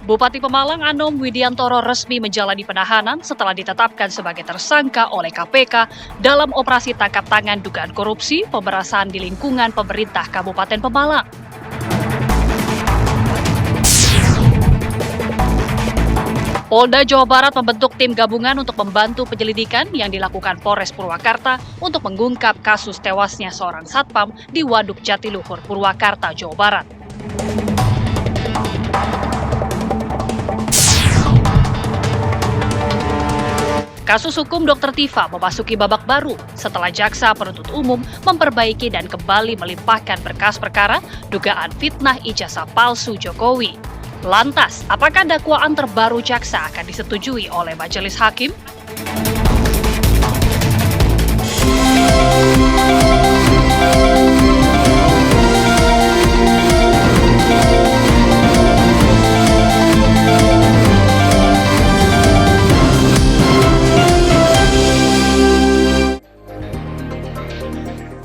Bupati Pemalang Anom Widiantoro resmi menjalani penahanan setelah ditetapkan sebagai tersangka oleh KPK dalam operasi tangkap tangan dugaan korupsi pemerasan di lingkungan pemerintah Kabupaten Pemalang. Polda Jawa Barat membentuk tim gabungan untuk membantu penyelidikan yang dilakukan Polres Purwakarta untuk mengungkap kasus tewasnya seorang satpam di Waduk Jatiluhur, Purwakarta, Jawa Barat. Kasus hukum Dr. Tifa memasuki babak baru setelah jaksa penuntut umum memperbaiki dan kembali melimpahkan berkas perkara dugaan fitnah ijazah palsu Jokowi. Lantas, apakah dakwaan terbaru jaksa akan disetujui oleh majelis hakim?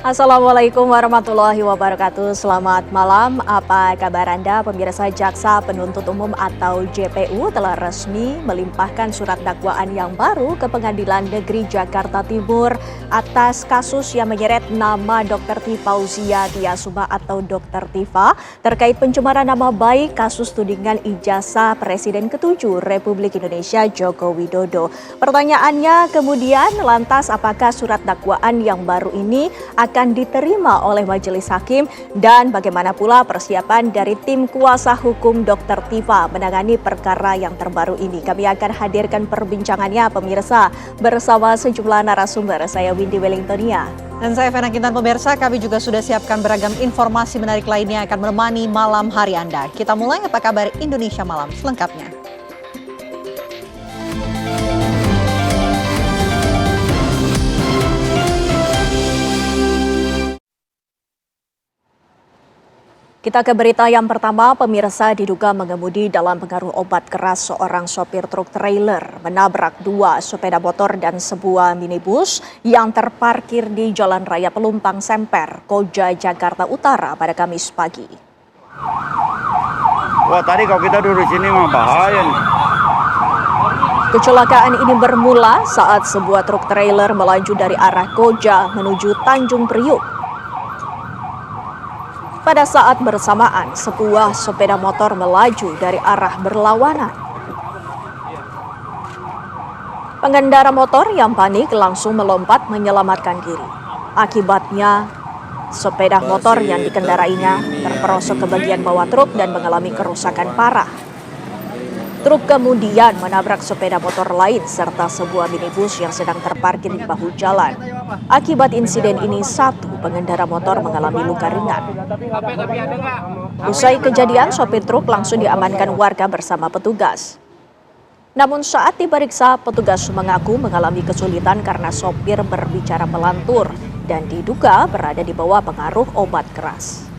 Assalamualaikum warahmatullahi wabarakatuh. Selamat malam. Apa kabar Anda? Pemirsa, Jaksa Penuntut Umum atau JPU telah resmi melimpahkan surat dakwaan yang baru ke Pengadilan Negeri Jakarta Timur atas kasus yang menyeret nama Dr. Tifauzia Tiasuma atau Dr. Tifa terkait pencemaran nama baik kasus tudingan ijazah Presiden ke-7 Republik Indonesia Joko Widodo. Pertanyaannya kemudian, lantas apakah surat dakwaan yang baru ini akan diterima oleh majelis hakim dan bagaimana pula persiapan dari tim kuasa hukum Dr. Tifa menangani perkara yang terbaru ini? Kami akan hadirkan perbincangannya pemirsa bersama sejumlah narasumber. Saya Windy Wellingtonia. Dan saya Vena Kintan. Pemirsa, kami juga sudah siapkan beragam informasi menarik lainnya yang akan menemani malam hari Anda. Kita mulai apa kabar Indonesia Malam selengkapnya. Kita ke berita yang pertama, pemirsa. Diduga mengemudi dalam pengaruh obat keras, seorang sopir truk trailer menabrak dua sepeda motor dan sebuah minibus yang terparkir di Jalan Raya Pelumpang Semper, Koja, Jakarta Utara pada Kamis pagi. Wah, tadi kalau kita duduk di sini mah bahaya nih. Kecelakaan ini bermula saat sebuah truk trailer melaju dari arah Koja menuju Tanjung Priuk. Pada saat bersamaan, sebuah sepeda motor melaju dari arah berlawanan. Pengendara motor yang panik langsung melompat menyelamatkan diri. Akibatnya, sepeda motor yang dikendarainya terperosok ke bagian bawah truk dan mengalami kerusakan parah. Truk kemudian menabrak sepeda motor lain serta sebuah minibus yang sedang terparkir di bahu jalan. Akibat insiden ini, satu pengendara motor mengalami luka ringan. Usai kejadian, sopir truk langsung diamankan warga bersama petugas. Namun saat diperiksa, petugas mengaku mengalami kesulitan karena sopir berbicara melantur dan diduga berada di bawah pengaruh obat keras.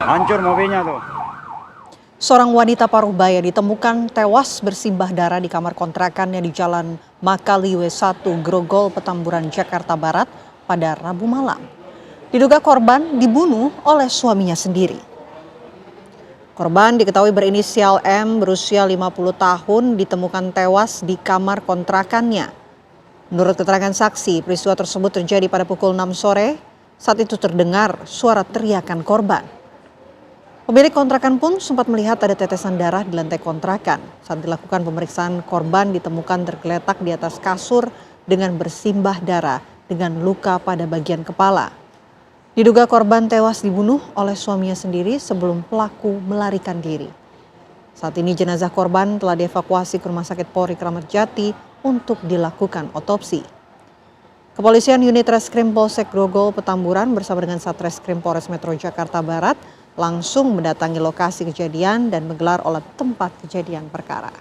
Hancur mobilnya tuh. Seorang wanita paruh baya ditemukan tewas bersimbah darah di kamar kontrakannya di Jalan Makaliwe 1, Grogol, Petamburan, Jakarta Barat pada Rabu malam. Diduga korban dibunuh oleh suaminya sendiri. Korban diketahui berinisial M, berusia 50 tahun, ditemukan tewas di kamar kontrakannya. Menurut keterangan saksi, peristiwa tersebut terjadi pada pukul 6 sore. Saat itu terdengar suara teriakan korban. Pemilik kontrakan pun sempat melihat ada tetesan darah di lantai kontrakan. Saat dilakukan pemeriksaan, korban ditemukan tergeletak di atas kasur dengan bersimbah darah dengan luka pada bagian kepala. Diduga korban tewas dibunuh oleh suaminya sendiri sebelum pelaku melarikan diri. Saat ini jenazah korban telah dievakuasi ke Rumah Sakit Polri Kramat Jati untuk dilakukan otopsi. Kepolisian unit Reskrim Polsek Grogol Petamburan bersama dengan Satreskrim Polres Metro Jakarta Barat langsung mendatangi lokasi kejadian dan menggelar olah tempat kejadian perkara.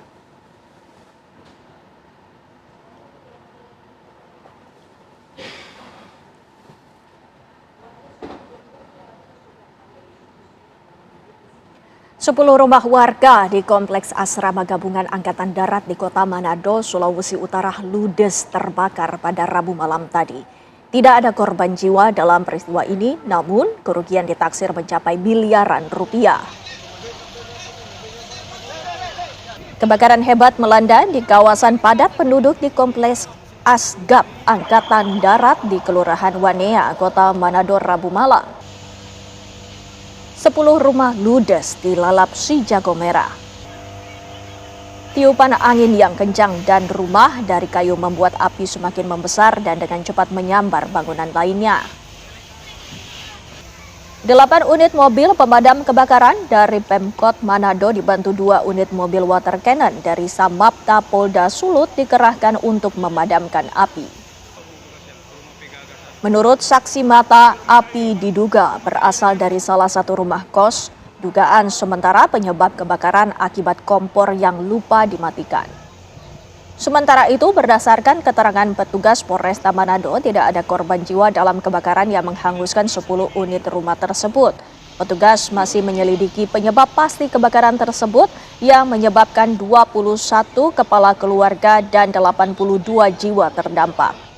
10 rumah warga di Kompleks Asrama Gabungan Angkatan Darat di Kota Manado, Sulawesi Utara ludes terbakar pada Rabu malam tadi. Tidak ada korban jiwa dalam peristiwa ini, namun kerugian ditaksir mencapai miliaran rupiah. Kebakaran hebat melanda di kawasan padat penduduk di Kompleks Asgab Angkatan Darat di Kelurahan Wanea, Kota Manado, Rabu malam. 10 rumah ludes dilalap si jago merah. Tiupan angin yang kencang dan rumah dari kayu membuat api semakin membesar dan dengan cepat menyambar bangunan lainnya. 8 unit mobil pemadam kebakaran dari Pemkot Manado dibantu 2 unit mobil water cannon dari Samapta Polda Sulut dikerahkan untuk memadamkan api. Menurut saksi mata, api diduga berasal dari salah satu rumah kos. Dugaan sementara penyebab kebakaran akibat kompor yang lupa dimatikan. Sementara itu, berdasarkan keterangan petugas Polresta Manado, tidak ada korban jiwa dalam kebakaran yang menghanguskan 10 unit rumah tersebut. Petugas masih menyelidiki penyebab pasti kebakaran tersebut yang menyebabkan 21 kepala keluarga dan 82 jiwa terdampak.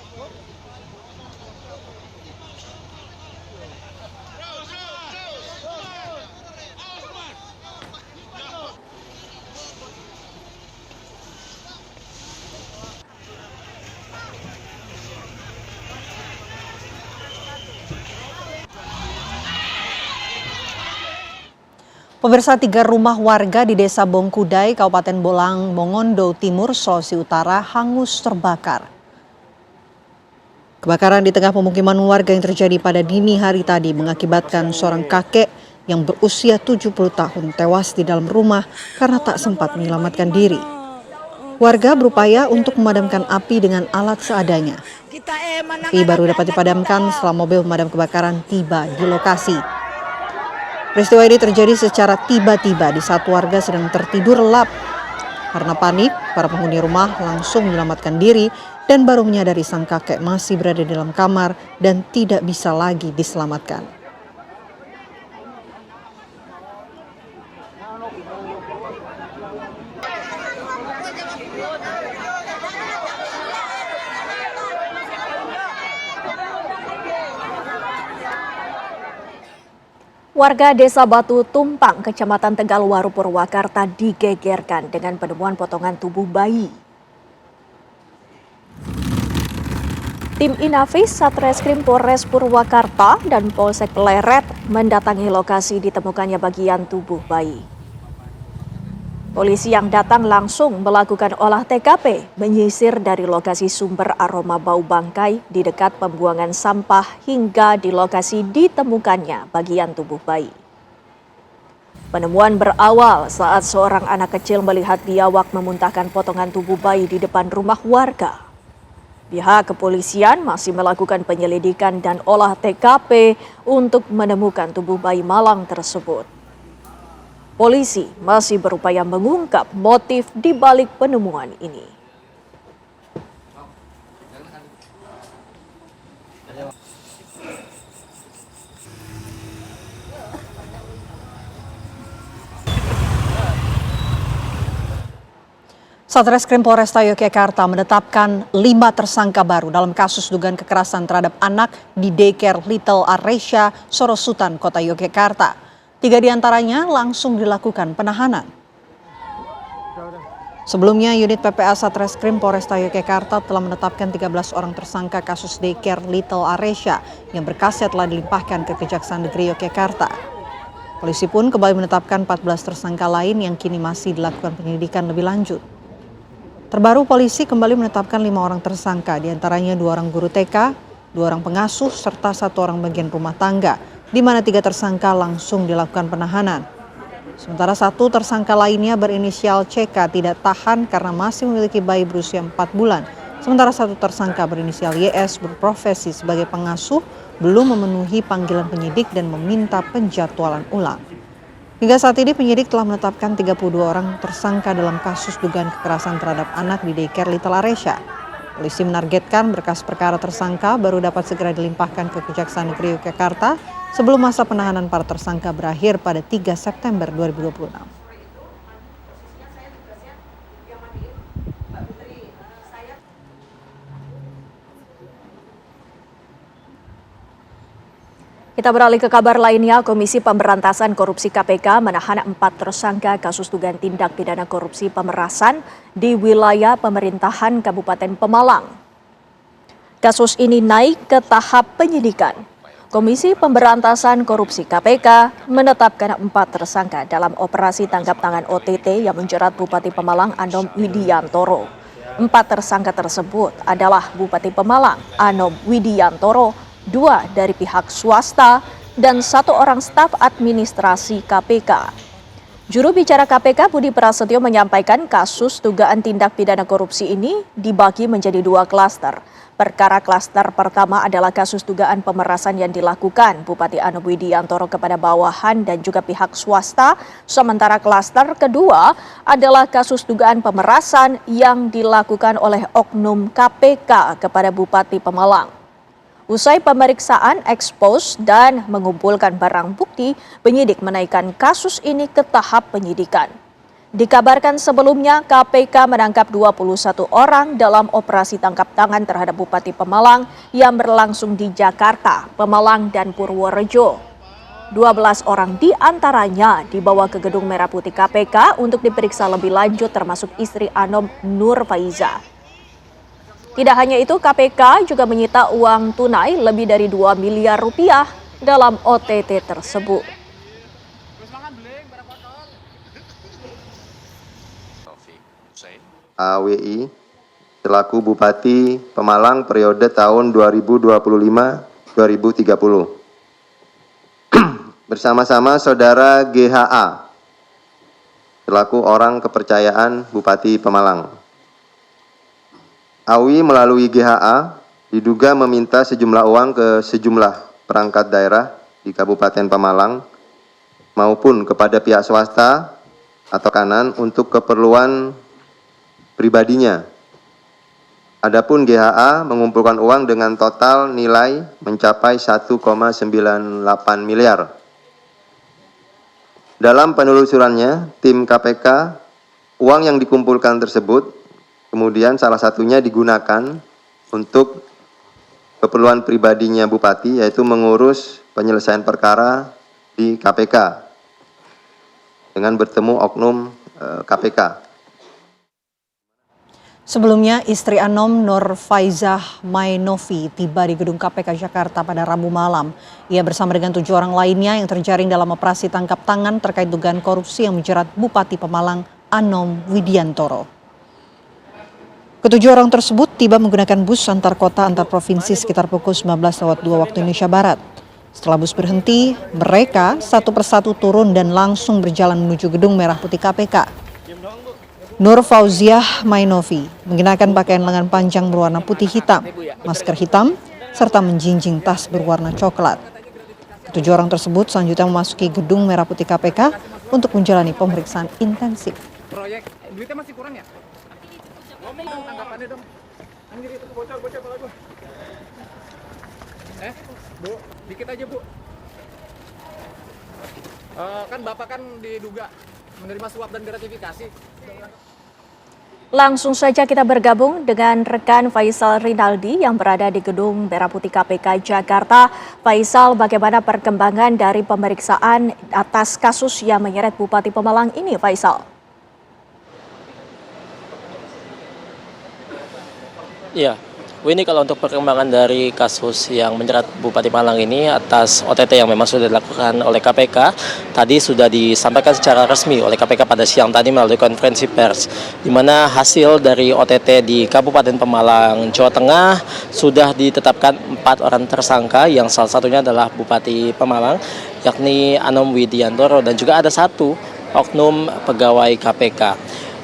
Pemirsa, 3 rumah warga di Desa Bongkudai, Kabupaten Bolang, Mongondo Timur, Sulawesi Utara hangus terbakar. Kebakaran di tengah pemukiman warga yang terjadi pada dini hari tadi mengakibatkan seorang kakek yang berusia 70 tahun tewas di dalam rumah karena tak sempat menyelamatkan diri. Warga berupaya untuk memadamkan api dengan alat seadanya. Api baru dapat dipadamkan setelah mobil pemadam kebakaran tiba di lokasi. Peristiwa ini terjadi secara tiba-tiba di saat warga sedang tertidur lelap. Karena panik, para penghuni rumah langsung menyelamatkan diri dan baru menyadari sang kakek masih berada di dalam kamar dan tidak bisa lagi diselamatkan. Warga Desa Batu Tumpang, Kecamatan Tegalwaru, Purwakarta digegerkan dengan penemuan potongan tubuh bayi. Tim Inafis Satreskrim Polres Purwakarta dan Polsek Pleret mendatangi lokasi ditemukannya bagian tubuh bayi. Polisi yang datang langsung melakukan olah TKP, menyisir dari lokasi sumber aroma bau bangkai di dekat pembuangan sampah hingga di lokasi ditemukannya bagian tubuh bayi. Penemuan berawal saat seorang anak kecil melihat biawak memuntahkan potongan tubuh bayi di depan rumah warga. Pihak kepolisian masih melakukan penyelidikan dan olah TKP untuk menemukan tubuh bayi malang tersebut. Polisi masih berupaya mengungkap motif di balik penemuan ini. Satreskrim Polresta Yogyakarta menetapkan 5 tersangka baru dalam kasus dugaan kekerasan terhadap anak di daycare Little Aresya, Sorosutan, Kota Yogyakarta. 3 diantaranya langsung dilakukan penahanan. Sebelumnya, unit PPA Satreskrim Polresta Yogyakarta telah menetapkan 13 orang tersangka kasus daycare Little Aresya yang berkasnya telah dilimpahkan ke Kejaksaan Negeri Yogyakarta. Polisi pun kembali menetapkan 14 tersangka lain yang kini masih dilakukan penyelidikan lebih lanjut. Terbaru, polisi kembali menetapkan 5 orang tersangka, diantaranya 2 orang guru TK, 2 orang pengasuh, serta 1 orang bagian rumah tangga, di mana 3 tersangka langsung dilakukan penahanan. Sementara 1 tersangka lainnya berinisial CK tidak tahan karena masih memiliki bayi berusia 4 bulan. Sementara 1 tersangka berinisial YS berprofesi sebagai pengasuh belum memenuhi panggilan penyidik dan meminta penjadwalan ulang. Hingga saat ini penyidik telah menetapkan 32 orang tersangka dalam kasus dugaan kekerasan terhadap anak di daycare Little Aresya. Polisi menargetkan berkas perkara tersangka baru dapat segera dilimpahkan ke Kejaksaan Negeri Yogyakarta sebelum masa penahanan para tersangka berakhir pada 3 September 2026. Kita beralih ke kabar lainnya, Komisi Pemberantasan Korupsi KPK menahan 4 tersangka kasus dugaan tindak pidana korupsi pemerasan di wilayah pemerintahan Kabupaten Pemalang. Kasus ini naik ke tahap penyidikan. Komisi Pemberantasan Korupsi KPK menetapkan 4 tersangka dalam operasi tangkap tangan OTT yang menjerat Bupati Pemalang Anom Widiantoro. 4 tersangka tersebut adalah Bupati Pemalang Anom Widiantoro, 2 dari pihak swasta, dan 1 orang staf administrasi KPK. Juru bicara KPK Budi Prasetyo menyampaikan kasus dugaan tindak pidana korupsi ini dibagi menjadi 2 klaster. Perkara klaster pertama adalah kasus dugaan pemerasan yang dilakukan Bupati Anom Widiantoro kepada bawahan dan juga pihak swasta, sementara klaster kedua adalah kasus dugaan pemerasan yang dilakukan oleh oknum KPK kepada Bupati Pemalang. Usai pemeriksaan, ekspos, dan mengumpulkan barang bukti, penyidik menaikkan kasus ini ke tahap penyidikan. Dikabarkan sebelumnya KPK menangkap 21 orang dalam operasi tangkap tangan terhadap Bupati Pemalang yang berlangsung di Jakarta, Pemalang, dan Purworejo. 12 orang diantaranya dibawa ke Gedung Merah Putih KPK untuk diperiksa lebih lanjut termasuk istri Anom Nur Faiza. Tidak hanya itu, KPK juga menyita uang tunai lebih dari 2 miliar rupiah dalam OTT tersebut. AWI selaku Bupati Pemalang periode tahun 2025-2030. Bersama-sama Saudara GHA selaku orang kepercayaan Bupati Pemalang. AWI melalui GHA diduga meminta sejumlah uang ke sejumlah perangkat daerah di Kabupaten Pemalang maupun kepada pihak swasta atau kanan untuk keperluan pribadinya. Adapun GHA mengumpulkan uang dengan total nilai mencapai 1,98 miliar. Dalam penelusurannya, tim KPK, uang yang dikumpulkan tersebut kemudian salah satunya digunakan untuk keperluan pribadinya Bupati, yaitu mengurus penyelesaian perkara di KPK dengan bertemu oknum KPK. Sebelumnya, istri Anom Nur Faizah Mainovi tiba di gedung KPK Jakarta pada Rabu malam. Ia bersama dengan 7 orang lainnya yang terjaring dalam operasi tangkap tangan terkait dugaan korupsi yang menjerat Bupati Pemalang Anom Widiantoro. Ketujuh orang tersebut tiba menggunakan bus antar kota antar provinsi sekitar pukul 19.02 waktu Indonesia Barat. Setelah bus berhenti, mereka satu persatu turun dan langsung berjalan menuju Gedung Merah Putih KPK. Nur Fauziah Mainovi mengenakan pakaian lengan panjang berwarna putih hitam, masker hitam, serta menjinjing tas berwarna coklat. Ketujuh orang tersebut selanjutnya memasuki Gedung Merah Putih KPK untuk menjalani pemeriksaan intensif. Proyek duitnya masih kurang ya? Tanggapannya dong. Anjir itu bocor kalau gua. Bu, dikit aja Bu. Kan Bapak kan diduga menerima suap dan gratifikasi. Langsung saja kita bergabung dengan rekan Faisal Rinaldi yang berada di Gedung Merah Putih KPK Jakarta. Faisal, bagaimana perkembangan dari pemeriksaan atas kasus yang menyeret Bupati Pemalang ini, Faisal? Ya, ini kalau untuk perkembangan dari kasus yang menjerat Bupati Malang ini atas OTT yang memang sudah dilakukan oleh KPK, tadi sudah disampaikan secara resmi oleh KPK pada siang tadi melalui konferensi pers, di mana hasil dari OTT di Kabupaten Pemalang, Jawa Tengah sudah ditetapkan 4 orang tersangka yang salah satunya adalah Bupati Pemalang, yakni Anom Widiantoro, dan juga ada 1 oknum pegawai KPK.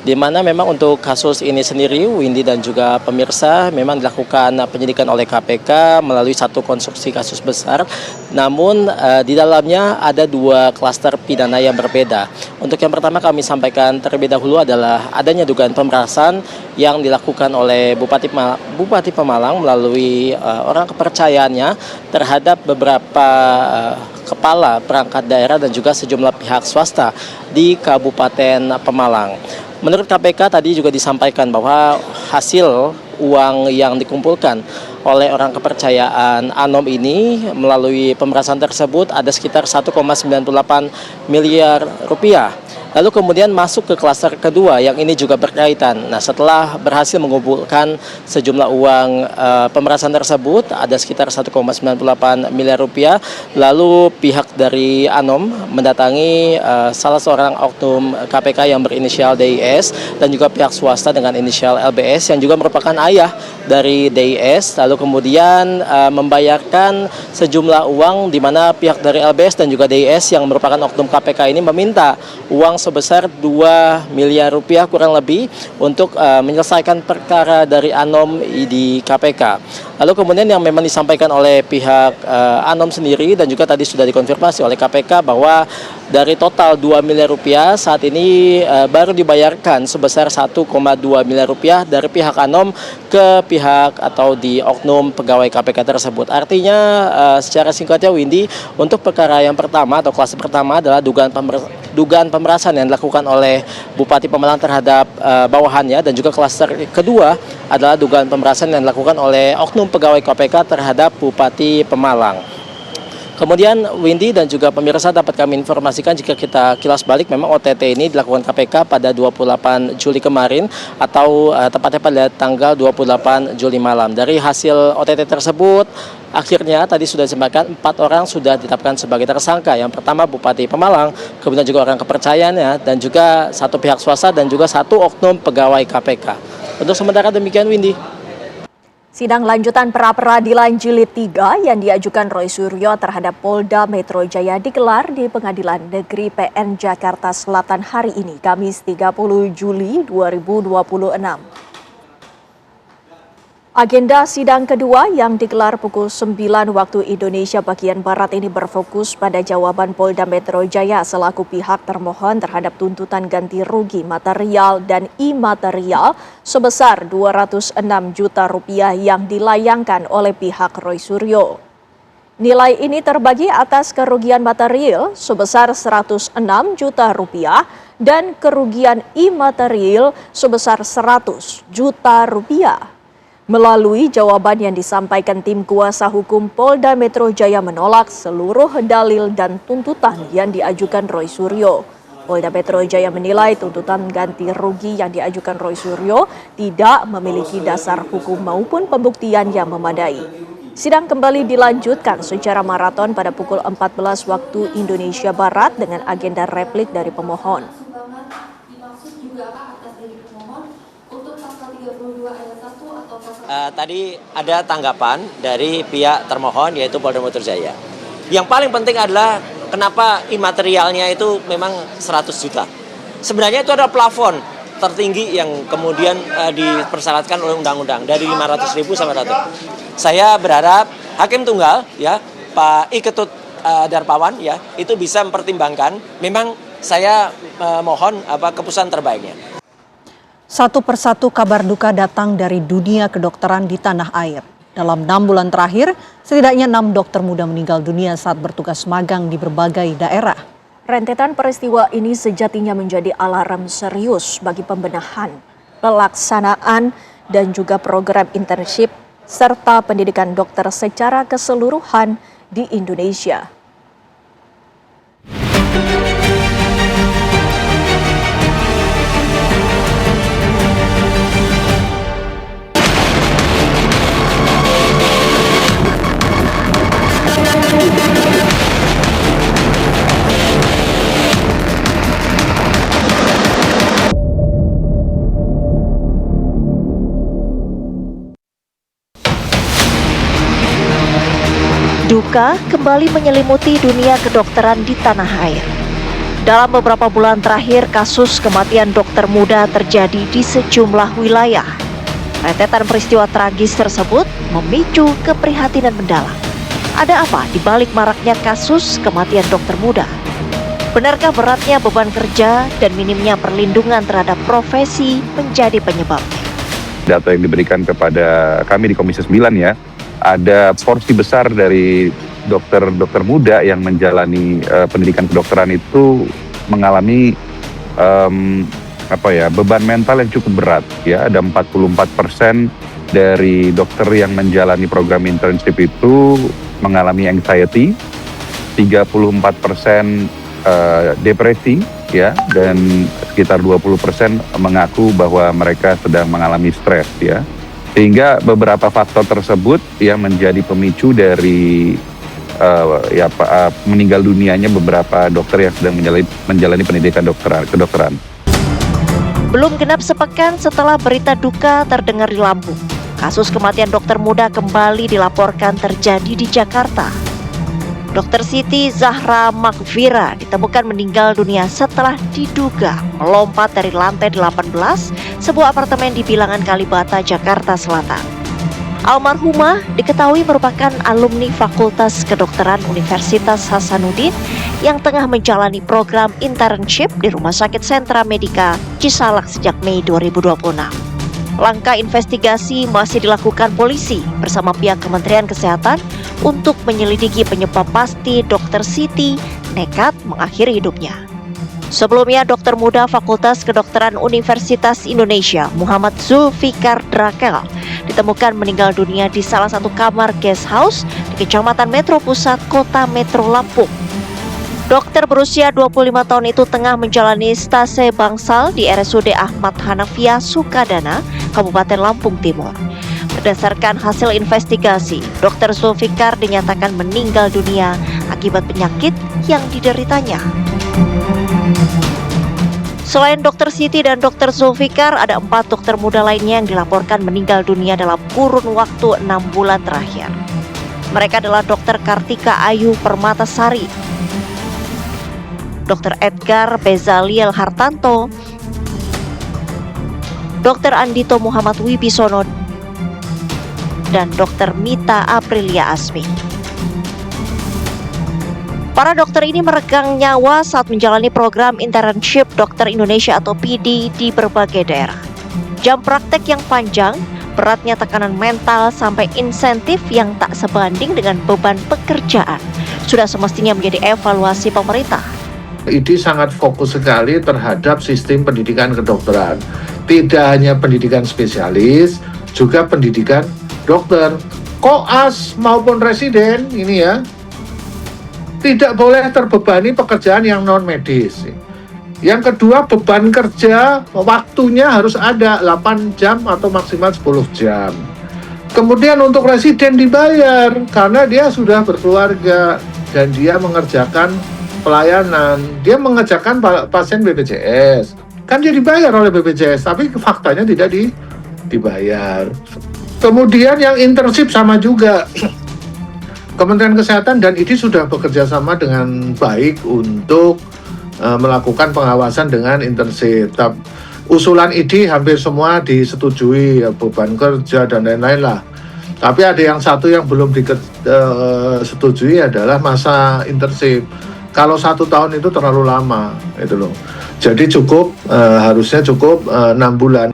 di mana memang untuk kasus ini sendiri, Windy dan juga pemirsa, memang dilakukan penyidikan oleh KPK melalui satu konstruksi kasus besar. Namun di dalamnya ada dua klaster pidana yang berbeda. Untuk yang pertama kami sampaikan terlebih dahulu adalah adanya dugaan pemerasan yang dilakukan oleh Bupati Pemalang melalui orang kepercayaannya terhadap beberapa kepala perangkat daerah dan juga sejumlah pihak swasta di Kabupaten Pemalang. Menurut KPK tadi juga disampaikan bahwa hasil uang yang dikumpulkan oleh orang kepercayaan Anom ini melalui pemerasan tersebut ada sekitar 1,98 miliar rupiah. Lalu kemudian masuk ke klaster kedua yang ini juga berkaitan. Nah, setelah berhasil mengumpulkan sejumlah uang pemerasan tersebut ada sekitar 1,98 miliar rupiah. Lalu pihak dari Anom mendatangi salah seorang oknum KPK yang berinisial DIS dan juga pihak swasta dengan inisial LBS yang juga merupakan ayah dari DIS. Lalu kemudian membayarkan sejumlah uang di mana pihak dari LBS dan juga DIS yang merupakan oknum KPK ini meminta uang sebesar 2 miliar rupiah kurang lebih untuk menyelesaikan perkara dari Anom di KPK. Lalu kemudian yang memang disampaikan oleh pihak Anom sendiri dan juga tadi sudah dikonfirmasi oleh KPK bahwa dari total 2 miliar rupiah saat ini baru dibayarkan sebesar 1,2 miliar rupiah dari pihak Anom ke pihak atau di oknum pegawai KPK tersebut. Artinya secara singkatnya Windy, untuk perkara yang pertama atau kelas pertama adalah dugaan pemerasan yang dilakukan oleh Bupati Pemalang terhadap bawahannya, dan juga klaster kedua adalah dugaan pemerasan yang dilakukan oleh oknum pegawai KPK terhadap Bupati Pemalang. Kemudian Windy dan juga pemirsa dapat kami informasikan jika kita kilas balik memang OTT ini dilakukan KPK pada 28 Juli kemarin atau tepatnya pada tanggal 28 Juli malam. Dari hasil OTT tersebut akhirnya tadi sudah disampaikan 4 orang sudah ditetapkan sebagai tersangka. Yang pertama Bupati Pemalang, kemudian juga orang kepercayaannya dan juga satu pihak swasta dan juga satu oknum pegawai KPK. Untuk sementara demikian Windy. Sidang lanjutan pra-peradilan jilid 3 yang diajukan Roy Suryo terhadap Polda Metro Jaya digelar di Pengadilan Negeri PN Jakarta Selatan hari ini, Kamis 30 Juli 2026. Agenda sidang kedua yang digelar pukul 9 waktu Indonesia bagian Barat ini berfokus pada jawaban Polda Metro Jaya selaku pihak termohon terhadap tuntutan ganti rugi material dan imaterial sebesar 206 juta rupiah yang dilayangkan oleh pihak Roy Suryo. Nilai ini terbagi atas kerugian material sebesar 106 juta rupiah dan kerugian imaterial sebesar 100 juta rupiah. Melalui jawaban yang disampaikan tim kuasa hukum Polda Metro Jaya menolak seluruh dalil dan tuntutan yang diajukan Roy Suryo. Polda Metro Jaya menilai tuntutan ganti rugi yang diajukan Roy Suryo tidak memiliki dasar hukum maupun pembuktian yang memadai. Sidang kembali dilanjutkan secara maraton pada pukul 14 waktu Indonesia Barat dengan agenda replik dari pemohon. Tadi ada tanggapan dari pihak termohon yaitu Polda Metro Jaya. Yang paling penting adalah kenapa imaterialnya itu memang 100 juta. Sebenarnya itu adalah plafon tertinggi yang kemudian dipersyaratkan oleh undang-undang dari 500.000 sampai 100. Saya berharap hakim tunggal ya Pak I Ketut Darpawan ya itu bisa mempertimbangkan. Memang saya mohon keputusan terbaiknya. Satu persatu kabar duka datang dari dunia kedokteran di tanah air. Dalam 6 bulan terakhir, setidaknya 6 dokter muda meninggal dunia saat bertugas magang di berbagai daerah. Rentetan peristiwa ini sejatinya menjadi alarm serius bagi pembenahan, pelaksanaan, dan juga program internship serta pendidikan dokter secara keseluruhan di Indonesia. Duka kembali menyelimuti dunia kedokteran di tanah air. Dalam beberapa bulan terakhir, kasus kematian dokter muda terjadi di sejumlah wilayah. Rentetan peristiwa tragis tersebut memicu keprihatinan mendalam. Ada apa di balik maraknya kasus kematian dokter muda? Benarkah beratnya beban kerja dan minimnya perlindungan terhadap profesi menjadi penyebabnya? Data yang diberikan kepada kami di Komisi 9 ya, ada porsi besar dari dokter muda yang menjalani pendidikan kedokteran itu mengalami beban mental yang cukup berat ya. Ada 44% dari dokter yang menjalani program internship itu mengalami anxiety, 34% depresi ya, dan sekitar 20% mengaku bahwa mereka sedang mengalami stres ya. Sehingga beberapa faktor tersebut ya menjadi pemicu dari meninggal dunianya beberapa dokter yang sedang menjalani pendidikan kedokteran. Belum genap sepekan setelah berita duka terdengar di Lampung, kasus kematian dokter muda kembali dilaporkan terjadi di Jakarta. Dr. Siti Zahra Makvira ditemukan meninggal dunia setelah diduga melompat dari lantai 18 sebuah apartemen di Bilangan Kalibata, Jakarta Selatan. Almarhumah diketahui merupakan alumni Fakultas Kedokteran Universitas Hasanuddin yang tengah menjalani program internship di Rumah Sakit Sentra Medika Cisalak sejak Mei 2026. Langkah investigasi masih dilakukan polisi bersama pihak Kementerian Kesehatan untuk menyelidiki penyebab pasti Dr. Siti nekat mengakhiri hidupnya. Sebelumnya, dokter muda Fakultas Kedokteran Universitas Indonesia Muhammad Zulfikar Drakel ditemukan meninggal dunia di salah satu kamar guest house di Kecamatan Metro Pusat, Kota Metro Lampung. Dokter berusia 25 tahun itu tengah menjalani stase bangsal di RSUD Ahmad Hanafiah Sukadana, Kabupaten Lampung Timur. Berdasarkan hasil investigasi, Dr. Zulfikar dinyatakan meninggal dunia akibat penyakit yang dideritanya. Selain Dr. Siti dan Dr. Zulfikar, ada 4 dokter muda lainnya yang dilaporkan meninggal dunia dalam kurun waktu 6 bulan terakhir. Mereka adalah Dr. Kartika Ayu Permatasari, Dr. Edgar Bezaliel Hartanto, Dr. Andito Muhammad Wibisono, dan Dr. Mita Aprilia Asmi. Para dokter ini meregang nyawa saat menjalani program internship Dokter Indonesia atau PD di berbagai daerah. Jam praktek yang panjang, beratnya tekanan mental, sampai insentif yang tak sebanding dengan beban pekerjaan sudah semestinya menjadi evaluasi pemerintah. ID sangat fokus sekali terhadap sistem pendidikan kedokteran. Tidak hanya pendidikan spesialis, juga pendidikan dokter. Koas maupun residen ini ya, tidak boleh terbebani pekerjaan yang non-medis. Yang kedua, beban kerja waktunya harus ada 8 jam atau maksimal 10 jam. Kemudian untuk residen dibayar karena dia sudah berkeluarga dan dia mengerjakan pelayanan. Dia mengerjakan pasien BPJS. Kan dia dibayar oleh BPJS, tapi faktanya tidak dibayar. Kemudian yang internship sama juga. Kementerian Kesehatan dan ID sudah bekerja sama dengan baik untuk melakukan pengawasan dengan internship. Usulan ID hampir semua disetujui, ya, beban kerja dan lain-lain lah. Tapi ada yang satu yang belum disetujui adalah masa internship. Kalau 1 tahun itu terlalu lama, itu loh. Jadi harusnya cukup 6 bulan.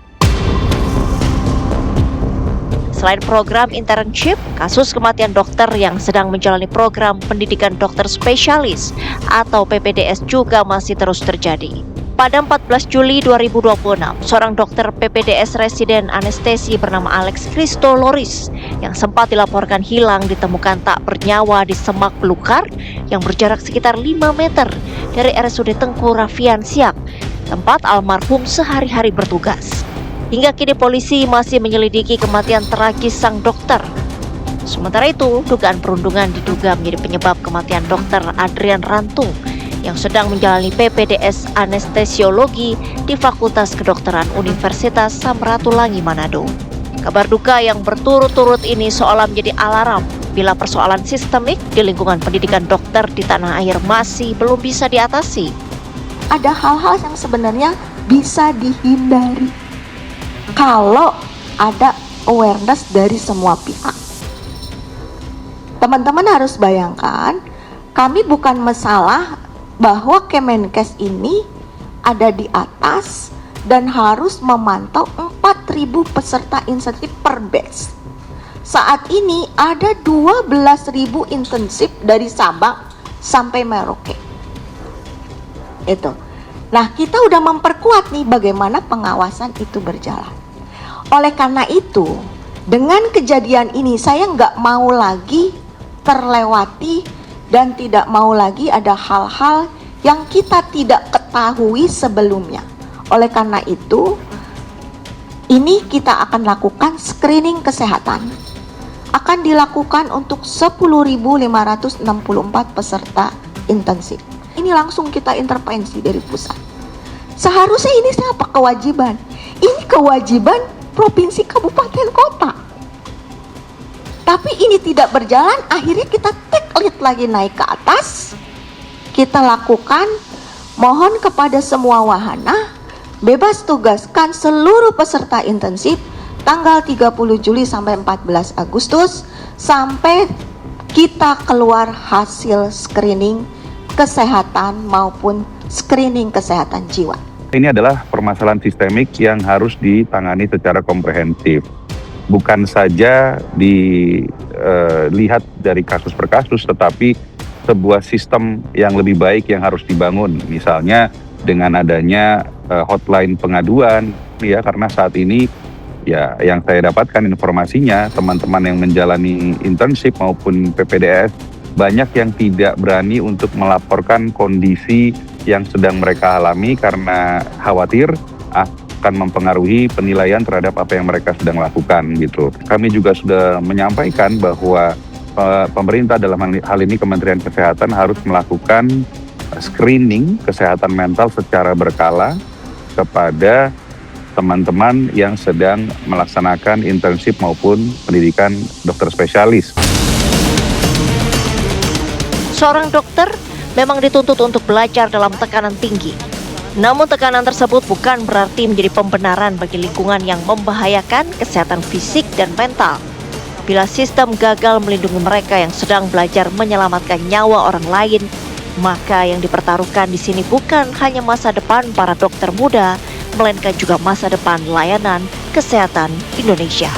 Selain program internship, kasus kematian dokter yang sedang menjalani program pendidikan dokter spesialis atau PPDS juga masih terus terjadi. Pada 14 Juli 2026, seorang dokter PPDS residen anestesi bernama Alex Christoloris yang sempat dilaporkan hilang ditemukan tak bernyawa di semak belukar yang berjarak sekitar 5 meter dari RSUD Tengku Rafian Siak, tempat almarhum sehari-hari bertugas. Hingga kini polisi masih menyelidiki kematian tragis sang dokter. Sementara itu, dugaan perundungan diduga menjadi penyebab kematian dokter Adrian Rantung yang sedang menjalani PPDS anestesiologi di Fakultas Kedokteran Universitas Samratulangi Manado. Kabar duka yang berturut-turut ini seolah menjadi alarm bila persoalan sistemik di lingkungan pendidikan dokter di tanah air masih belum bisa diatasi. ada hal-hal yang sebenarnya bisa dihindari kalau ada awareness dari semua pihak. Teman-teman harus bayangkan, kami bukan masalah bahwa Kemenkes ini ada di atas dan harus memantau 4.000 peserta intensif per batch. Saat ini ada 12.000 intensif dari Sabang sampai Merauke. Itu. Nah, kita udah memperkuat nih bagaimana pengawasan itu berjalan. Oleh karena itu, dengan kejadian ini saya nggak mau lagi terlewati dan tidak mau lagi ada hal-hal yang kita tidak ketahui sebelumnya. Oleh karena itu, ini kita akan lakukan screening kesehatan. Akan dilakukan untuk 10.564 peserta intensif. Ini langsung kita intervensi dari pusat. Seharusnya ini siapa kewajiban? Ini kewajiban provinsi, kabupaten, kota. Tapi ini tidak berjalan, akhirnya kita take lead lagi naik ke atas. Kita lakukan, mohon kepada semua wahana, bebas tugaskan seluruh peserta intensif tanggal 30 Juli sampai 14 Agustus sampai kita keluar hasil screening kesehatan maupun screening kesehatan jiwa. Ini adalah permasalahan sistemik yang harus ditangani secara komprehensif. Bukan saja dilihat dari kasus per kasus, tetapi sebuah sistem yang lebih baik yang harus dibangun. Misalnya dengan adanya hotline pengaduan, ya, karena saat ini ya yang saya dapatkan informasinya teman-teman yang menjalani internship maupun PPDS banyak yang tidak berani untuk melaporkan kondisi yang sedang mereka alami karena khawatir akan mempengaruhi penilaian terhadap apa yang mereka sedang lakukan gitu. Kami juga sudah menyampaikan bahwa pemerintah dalam hal ini Kementerian Kesehatan harus melakukan screening kesehatan mental secara berkala kepada teman-teman yang sedang melaksanakan internship maupun pendidikan dokter spesialis. Seorang dokter memang dituntut untuk belajar dalam tekanan tinggi. Namun tekanan tersebut bukan berarti menjadi pembenaran bagi lingkungan yang membahayakan kesehatan fisik dan mental. Bila sistem gagal melindungi mereka yang sedang belajar menyelamatkan nyawa orang lain, maka yang dipertaruhkan di sini bukan hanya masa depan para dokter muda, melainkan juga masa depan layanan kesehatan Indonesia.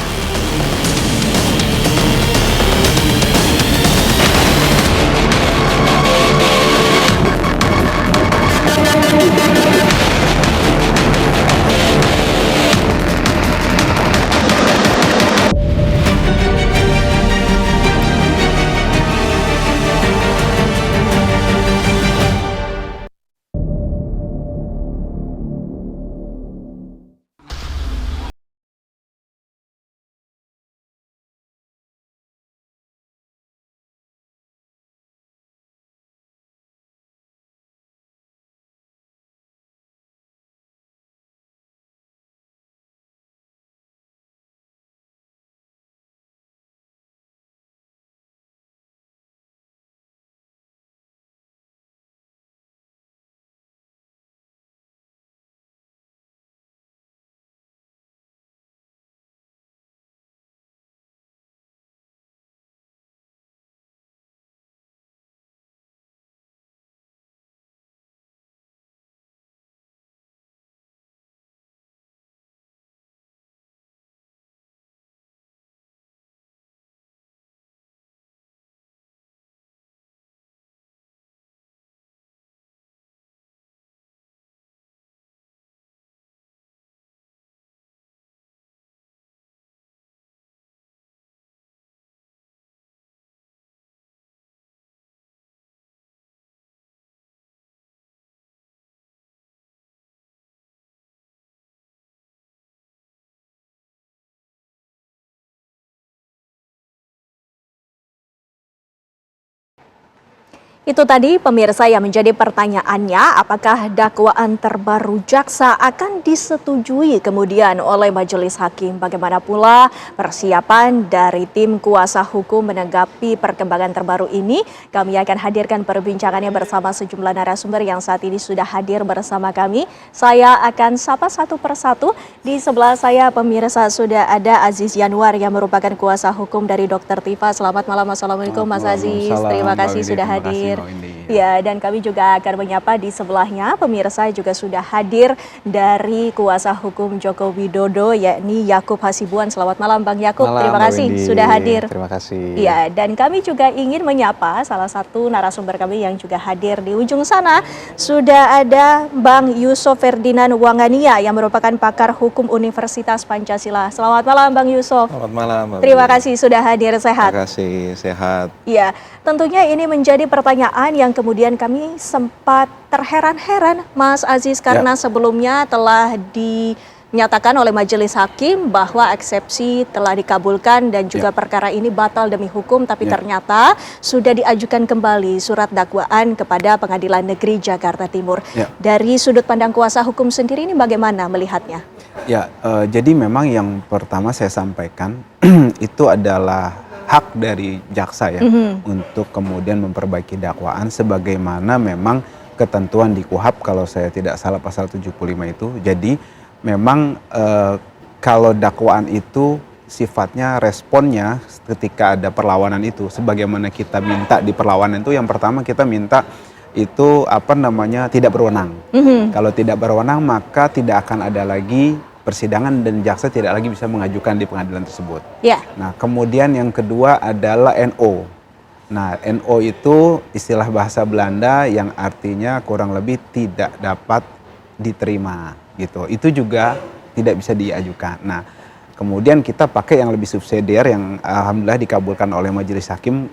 Itu tadi pemirsa yang menjadi pertanyaannya, apakah dakwaan terbaru jaksa akan disetujui kemudian oleh majelis hakim? Bagaimana pula persiapan dari tim kuasa hukum menanggapi perkembangan terbaru ini? Kami akan hadirkan perbincangannya bersama sejumlah narasumber yang saat ini sudah hadir bersama kami. Saya akan sapa satu persatu. Di sebelah saya pemirsa sudah ada Aziz Yanwar yang merupakan kuasa hukum dari Dr. Tifa. Selamat malam, Assalamualaikum Mas Aziz. Terima kasih sudah hadir. Ya, dan kami juga akan menyapa di sebelahnya pemirsa juga sudah hadir dari kuasa hukum Joko Widodo yakni Yakub Hasibuan. Selamat malam Bang Yakub. Terima kasih sudah hadir. Terima kasih. Ya, dan kami juga ingin menyapa salah satu narasumber kami yang juga hadir di ujung sana. Sudah ada Bang Yusuf Ferdinand Wangania yang merupakan pakar hukum Universitas Pancasila. Selamat malam Bang Yusuf. Selamat malam. Terima kasih sudah hadir, sehat. Terima kasih, sehat. Ya, tentunya ini menjadi pertanyaan yang kemudian kami sempat terheran-heran Mas Aziz karena sebelumnya telah dinyatakan oleh majelis hakim bahwa eksepsi telah dikabulkan dan juga perkara ini batal demi hukum, tapi ternyata sudah diajukan kembali surat dakwaan kepada Pengadilan Negeri Jakarta Timur. Dari sudut pandang kuasa hukum sendiri ini bagaimana melihatnya? Ya, jadi memang yang pertama saya sampaikan itu adalah hak dari jaksa ya untuk kemudian memperbaiki dakwaan sebagaimana memang ketentuan di KUHP kalau saya tidak salah pasal 75 itu. Jadi memang kalau dakwaan itu sifatnya responnya ketika ada perlawanan itu sebagaimana kita minta di perlawanan itu, yang pertama kita minta itu tidak berwenang. Kalau tidak berwenang maka tidak akan ada lagi persidangan dan jaksa tidak lagi bisa mengajukan di pengadilan tersebut. Nah, kemudian yang kedua adalah NO. Nah, NO itu istilah bahasa Belanda yang artinya kurang lebih tidak dapat diterima gitu. Itu juga tidak bisa diajukan. Nah, kemudian kita pakai yang lebih subsidiar yang alhamdulillah dikabulkan oleh majelis hakim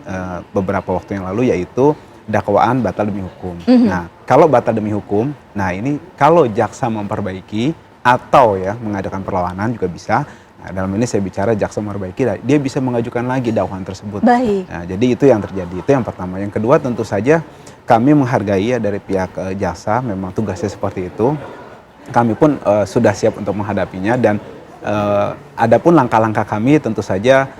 beberapa waktu yang lalu, yaitu dakwaan batal demi hukum. Nah, kalau batal demi hukum, nah ini kalau jaksa memperbaiki atau mengadakan perlawanan juga bisa. Nah, dalam ini saya bicara jaksa memperbaiki, dia bisa mengajukan lagi dakwaan tersebut. Nah, jadi itu yang terjadi, itu yang pertama. Yang kedua tentu saja kami menghargai dari pihak jaksa, memang tugasnya seperti itu. Kami pun sudah siap untuk menghadapinya dan adapun langkah-langkah kami tentu saja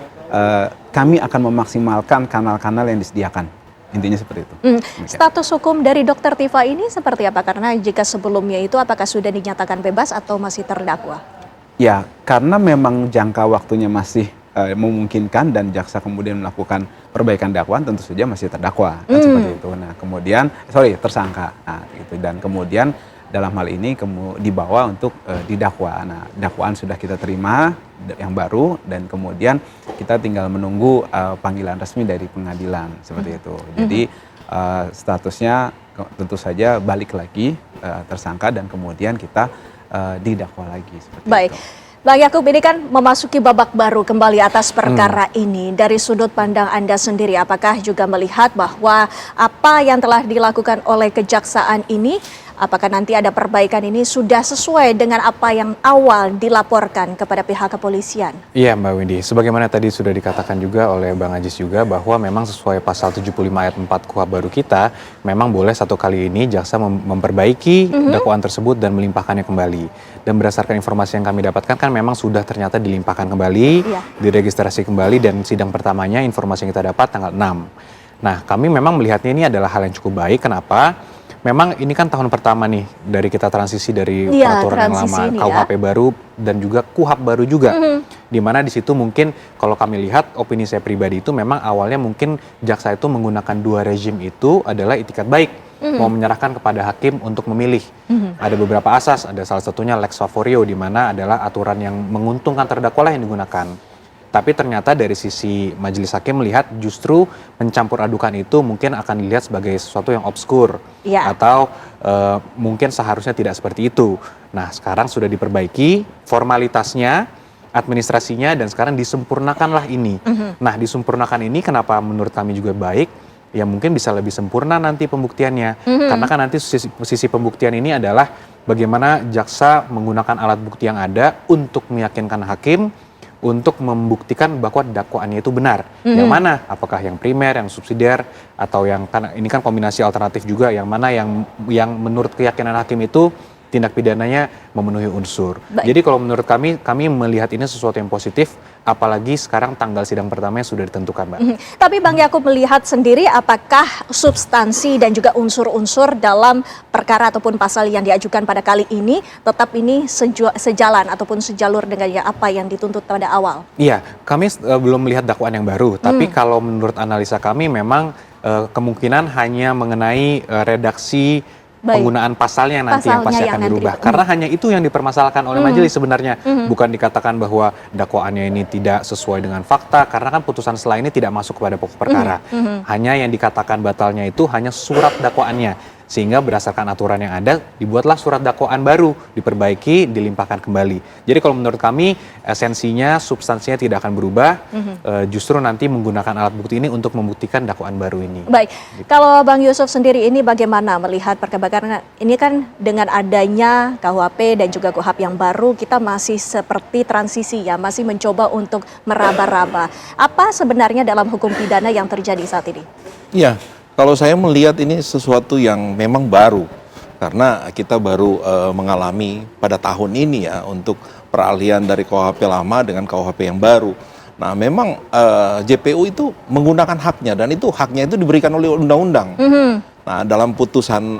kami akan memaksimalkan kanal-kanal yang disediakan. Intinya seperti itu. Status hukum dari Dr. Tifa ini seperti apa? Karena jika sebelumnya itu apakah sudah dinyatakan bebas atau masih terdakwa? Ya, karena memang jangka waktunya masih memungkinkan dan jaksa kemudian melakukan perbaikan dakwaan, tentu saja masih terdakwa. Kan seperti itu. Nah, kemudian tersangka. Nah, gitu. Dan kemudian dalam hal ini dibawa untuk didakwa. Nah, dakwaan sudah kita terima yang baru dan kemudian kita tinggal menunggu panggilan resmi dari pengadilan seperti itu. Jadi statusnya tentu saja balik lagi tersangka dan kemudian kita didakwa lagi seperti itu. Bang Yakub, ini kan memasuki babak baru kembali atas perkara ini. Dari sudut pandang Anda sendiri, apakah juga melihat bahwa apa yang telah dilakukan oleh kejaksaan ini, apakah nanti ada perbaikan ini sudah sesuai dengan apa yang awal dilaporkan kepada pihak kepolisian? Iya Mbak Windy, sebagaimana tadi sudah dikatakan juga oleh Bang Aziz juga bahwa memang sesuai pasal 75 ayat 4 KUHP baru kita, memang boleh satu kali ini jaksa memperbaiki dakwaan tersebut dan melimpahkannya kembali. Dan berdasarkan informasi yang kami dapatkan kan memang sudah ternyata dilimpahkan kembali, diregistrasi kembali dan sidang pertamanya informasi yang kita dapat tanggal 6. Nah, kami memang melihatnya ini adalah hal yang cukup baik. Kenapa? Memang ini kan tahun pertama nih dari kita transisi dari peraturan yang lama KUHP baru dan juga KUHP baru juga. Dimana di situ mungkin kalau kami lihat opini saya pribadi itu memang awalnya mungkin jaksa itu menggunakan dua rezim itu adalah itikat baik. Mau menyerahkan kepada hakim untuk memilih. Ada beberapa asas, ada salah satunya lex favorio di mana adalah aturan yang menguntungkan terdakwa lah yang digunakan. Tapi ternyata dari sisi majelis hakim melihat justru mencampur adukan itu mungkin akan dilihat sebagai sesuatu yang obskur atau mungkin seharusnya tidak seperti itu. Nah, sekarang sudah diperbaiki formalitasnya, administrasinya dan sekarang disempurnakanlah ini. Nah, disempurnakan ini kenapa menurut kami juga baik? Ya mungkin bisa lebih sempurna nanti pembuktiannya. Karena kan nanti sisi pembuktian ini adalah bagaimana jaksa menggunakan alat bukti yang ada untuk meyakinkan hakim untuk membuktikan bahwa dakwaannya itu benar. Yang mana? Apakah yang primer, yang subsidiar, atau yang, karena ini kan kombinasi alternatif juga, yang mana yang menurut keyakinan hakim itu tindak pidananya memenuhi unsur. Jadi kalau menurut kami melihat ini sesuatu yang positif, apalagi sekarang tanggal sidang pertamanya sudah ditentukan, Mbak. Tapi Bang Yakub melihat sendiri apakah substansi dan juga unsur-unsur dalam perkara ataupun pasal yang diajukan pada kali ini tetap ini sejalan ataupun sejalur dengan apa yang dituntut pada awal? Iya, kami belum melihat dakwaan yang baru, tapi kalau menurut analisa kami memang kemungkinan hanya mengenai redaksi penggunaan pasalnya nanti yang pasti akan dirubah. Karena hanya itu yang dipermasalahkan oleh majelis sebenarnya. Bukan dikatakan bahwa dakwaannya ini tidak sesuai dengan fakta, karena kan putusan setelah ini tidak masuk kepada pokok perkara. Hanya yang dikatakan batalnya itu hanya surat dakwaannya. Sehingga berdasarkan aturan yang ada, dibuatlah surat dakwaan baru, diperbaiki, dilimpahkan kembali. Jadi kalau menurut kami, esensinya, substansinya tidak akan berubah, justru nanti menggunakan alat bukti ini untuk membuktikan dakwaan baru ini. Baik, kalau Bang Yusuf sendiri ini bagaimana melihat perkembangan ini kan dengan adanya KUHP dan juga KUHAP yang baru, kita masih seperti transisi ya, masih mencoba untuk meraba-raba. Apa sebenarnya dalam hukum pidana yang terjadi saat ini? Iya. Kalau saya melihat ini sesuatu yang memang baru, karena kita baru mengalami pada tahun ini ya untuk peralihan dari KUHP lama dengan KUHP yang baru. Nah memang JPU itu menggunakan haknya dan itu haknya itu diberikan oleh undang-undang. Nah dalam putusan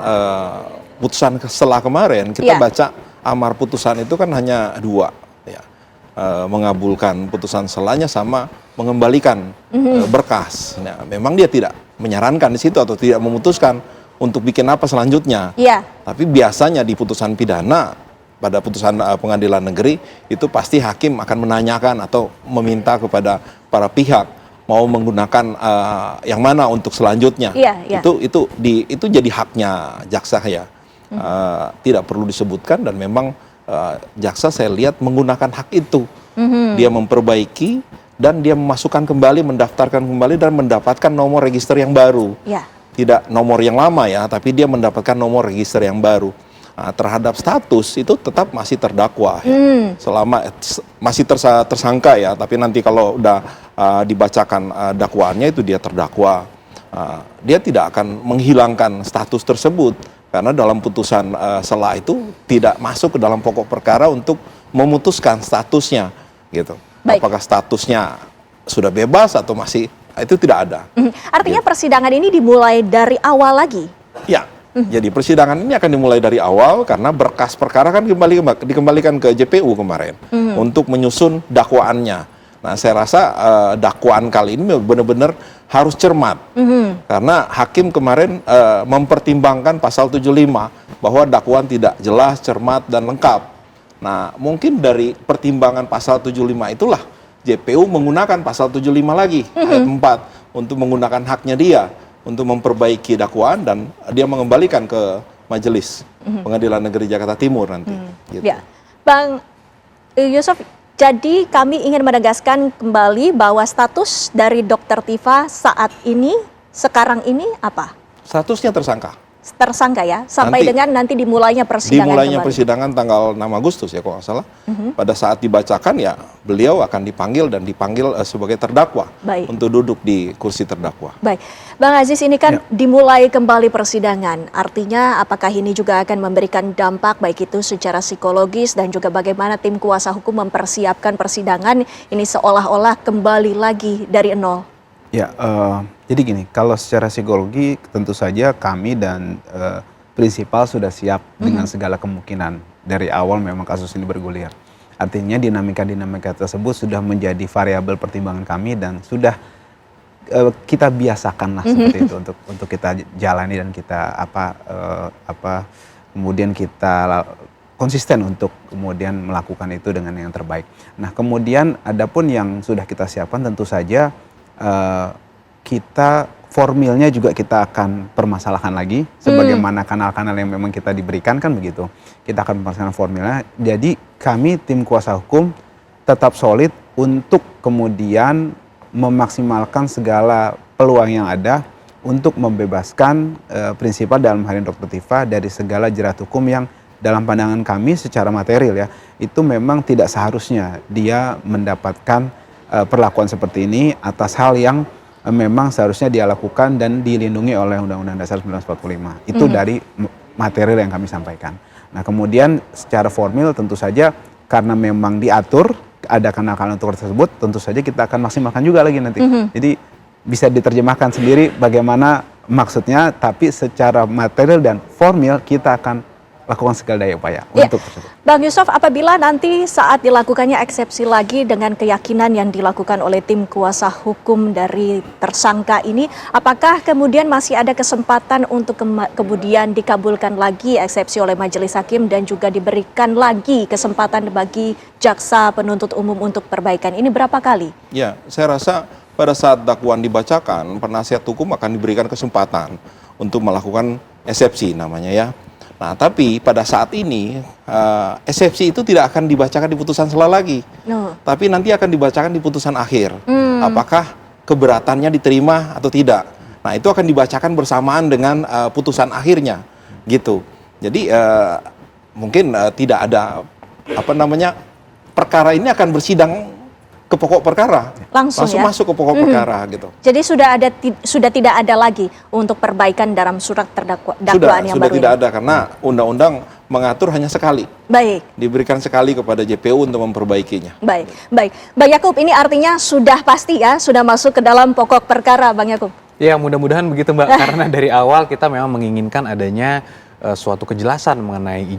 setelah kemarin kita baca amar putusan itu kan hanya dua, ya, mengabulkan putusan selanya sama mengembalikan berkas. Nah memang dia tidak menyarankan di situ atau tidak memutuskan untuk bikin apa selanjutnya. Tapi biasanya di putusan pidana, pada putusan pengadilan negeri, itu pasti hakim akan menanyakan atau meminta kepada para pihak mau menggunakan yang mana untuk selanjutnya. Itu jadi haknya jaksa ya. Tidak perlu disebutkan dan memang jaksa saya lihat menggunakan hak itu. Dia memperbaiki dan dia memasukkan kembali, mendaftarkan kembali dan mendapatkan nomor register yang baru. Tidak nomor yang lama ya, tapi dia mendapatkan nomor register yang baru. Nah, terhadap status itu tetap masih terdakwa ya. Selama masih tersangka ya, tapi nanti kalau udah dibacakan dakwaannya itu dia terdakwa. Dia tidak akan menghilangkan status tersebut karena dalam putusan sela itu tidak masuk ke dalam pokok perkara untuk memutuskan statusnya gitu. Apakah statusnya sudah bebas atau masih, itu tidak ada. Artinya persidangan ini dimulai dari awal lagi? Ya, jadi persidangan ini akan dimulai dari awal karena berkas perkara kan dikembalikan ke JPU kemarin untuk menyusun dakwaannya. Nah saya rasa dakwaan kali ini benar-benar harus cermat karena hakim kemarin mempertimbangkan pasal 75 bahwa dakwaan tidak jelas, cermat, dan lengkap. Nah, mungkin dari pertimbangan pasal 75 itulah JPU menggunakan pasal 75 lagi, ayat 4, untuk menggunakan haknya dia, untuk memperbaiki dakwaan dan dia mengembalikan ke majelis Pengadilan Negeri Jakarta Timur nanti. Gitu. Ya. Bang Yusuf, jadi kami ingin menegaskan kembali bahwa status dari Dr. Tifa saat ini, sekarang ini apa? Statusnya tersangka. Tersangka ya, sampai dengan nanti dimulainya persidangan. Dimulainya persidangan tanggal 6 Agustus ya kalau nggak salah. Pada saat dibacakan ya beliau akan dipanggil dan dipanggil sebagai terdakwa untuk duduk di kursi terdakwa. Baik, Bang Aziz, ini kan dimulai kembali persidangan. Artinya apakah ini juga akan memberikan dampak baik itu secara psikologis dan juga bagaimana tim kuasa hukum mempersiapkan persidangan ini seolah-olah kembali lagi dari nol? Ya, jadi gini, kalau secara psikologi tentu saja kami dan prinsipal sudah siap dengan segala kemungkinan. Dari awal memang kasus ini bergulir. Artinya dinamika-dinamika tersebut sudah menjadi variabel pertimbangan kami dan sudah kita biasakan lah seperti itu untuk kita jalani dan kita kemudian kita konsisten untuk kemudian melakukan itu dengan yang terbaik. Nah, kemudian adapun yang sudah kita siapkan tentu saja kita formilnya juga kita akan permasalahkan lagi sebagaimana kanal-kanal yang memang kita diberikan kan begitu. Kita akan permasalahkan formilnya. Jadi kami tim kuasa hukum tetap solid untuk kemudian memaksimalkan segala peluang yang ada untuk membebaskan prinsipal dalam hal ini Dr. Tifa dari segala jerat hukum yang dalam pandangan kami secara material ya, itu memang tidak seharusnya dia mendapatkan perlakuan seperti ini atas hal yang memang seharusnya dia lakukan dan dilindungi oleh Undang-Undang Dasar 1945. Itu dari material yang kami sampaikan. Nah kemudian secara formil tentu saja karena memang diatur ada kenakalan untuk tersebut, tentu saja kita akan maksimalkan juga lagi nanti. Jadi bisa diterjemahkan sendiri bagaimana maksudnya, tapi secara material dan formil kita akan lakukan segala daya upaya untuk tersebut. Bang Yusuf, apabila nanti saat dilakukannya eksepsi lagi dengan keyakinan yang dilakukan oleh tim kuasa hukum dari tersangka ini, apakah kemudian masih ada kesempatan untuk kemudian dikabulkan lagi eksepsi oleh majelis hakim dan juga diberikan lagi kesempatan bagi jaksa penuntut umum untuk perbaikan? Ini berapa kali? Ya, saya rasa pada saat dakwaan dibacakan, penasihat hukum akan diberikan kesempatan untuk melakukan eksepsi namanya ya. Nah, tapi pada saat ini eksepsi itu tidak akan dibacakan di putusan sela lagi, tapi nanti akan dibacakan di putusan akhir. Apakah keberatannya diterima atau tidak? Nah, itu akan dibacakan bersamaan dengan putusan akhirnya, gitu. Jadi mungkin tidak ada perkara ini akan bersidang ke pokok perkara, langsung ya? Masuk ke pokok perkara gitu. Jadi sudah tidak ada lagi untuk perbaikan dalam surat dakwaan yang sudah baru tidak ini? ada karena undang-undang mengatur hanya sekali. Baik. Diberikan sekali kepada JPU untuk memperbaikinya. Baik. Bang Yakub, ini artinya sudah pasti ya, sudah masuk ke dalam pokok perkara, Bang Yakub? Ya, mudah-mudahan begitu Mbak, karena dari awal kita memang menginginkan adanya suatu kejelasan mengenai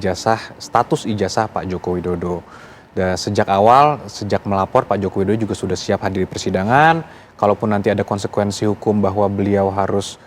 status ijazah Pak Joko Widodo. Dan sejak awal, sejak melapor, Pak Joko Widodo juga sudah siap hadir di persidangan. Kalaupun nanti ada konsekuensi hukum bahwa beliau harus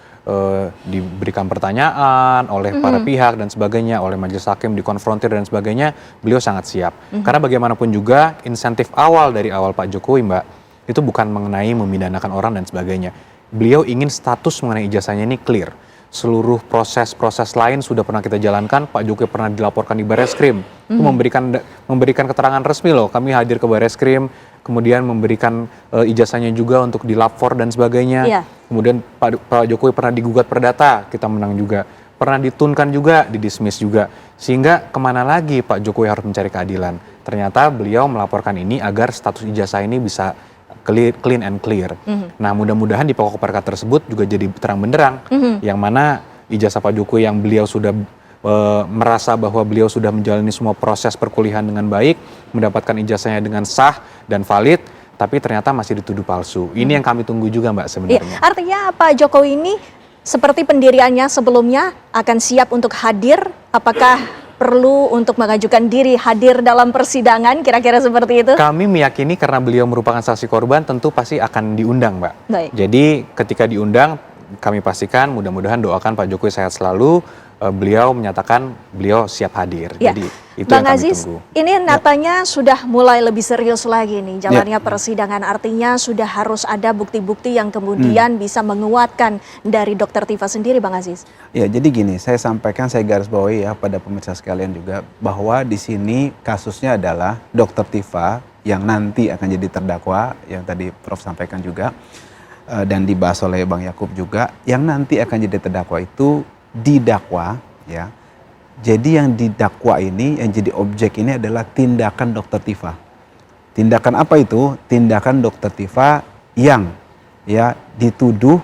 diberikan pertanyaan oleh para pihak dan sebagainya, oleh majelis hakim dikonfrontir dan sebagainya, beliau sangat siap. Karena bagaimanapun juga insentif awal dari awal Pak Jokowi, Mbak, itu bukan mengenai memidanakan orang dan sebagainya. Beliau ingin status mengenai ijazahnya ini clear. Seluruh proses lain sudah pernah kita jalankan. Pak Jokowi pernah dilaporkan di Barreskrim, itu memberikan keterangan resmi loh. Kami hadir ke Barreskrim, kemudian memberikan ijazahnya juga untuk dilapor dan sebagainya. Kemudian Pak Jokowi pernah digugat perdata, kita menang juga. Pernah ditunkan juga, didismiss juga. Sehingga kemana lagi Pak Jokowi harus mencari keadilan? Ternyata beliau melaporkan ini agar status ijazah ini bisa clean and clear. Nah, mudah-mudahan di pokok perkara tersebut juga jadi terang benderang, yang mana ijazah Pak Jokowi yang beliau sudah merasa bahwa beliau sudah menjalani semua proses perkuliahan dengan baik, mendapatkan ijazahnya dengan sah dan valid, tapi ternyata masih dituduh palsu. Ini yang kami tunggu juga, Mbak, sebenarnya. Artinya Pak Jokowi ini seperti pendiriannya sebelumnya akan siap untuk hadir, apakah perlu untuk mengajukan diri hadir dalam persidangan, kira-kira seperti itu? Kami meyakini karena beliau merupakan saksi korban, tentu pasti akan diundang, Mbak. Baik. Jadi ketika diundang, kami pastikan mudah-mudahan doakan Pak Jokowi sehat selalu. Beliau menyatakan beliau siap hadir. Ya. Jadi itu Bang yang kami Aziz, tunggu. ini natanya sudah mulai lebih serius lagi nih jalannya persidangan. Artinya sudah harus ada bukti-bukti yang kemudian bisa menguatkan dari Dr. Tifa sendiri, Bang Aziz. Ya, jadi gini, saya sampaikan, saya garis bawahi ya pada pemirsa sekalian juga, bahwa di sini kasusnya adalah Dr. Tifa yang nanti akan jadi terdakwa, yang tadi Prof sampaikan juga, dan dibahas oleh Bang Yakub juga, yang nanti akan jadi terdakwa itu didakwa ya. Jadi yang didakwa ini, yang jadi objek ini adalah tindakan Dr. Tifa. Tindakan apa itu? Tindakan Dr. Tifa yang ya dituduh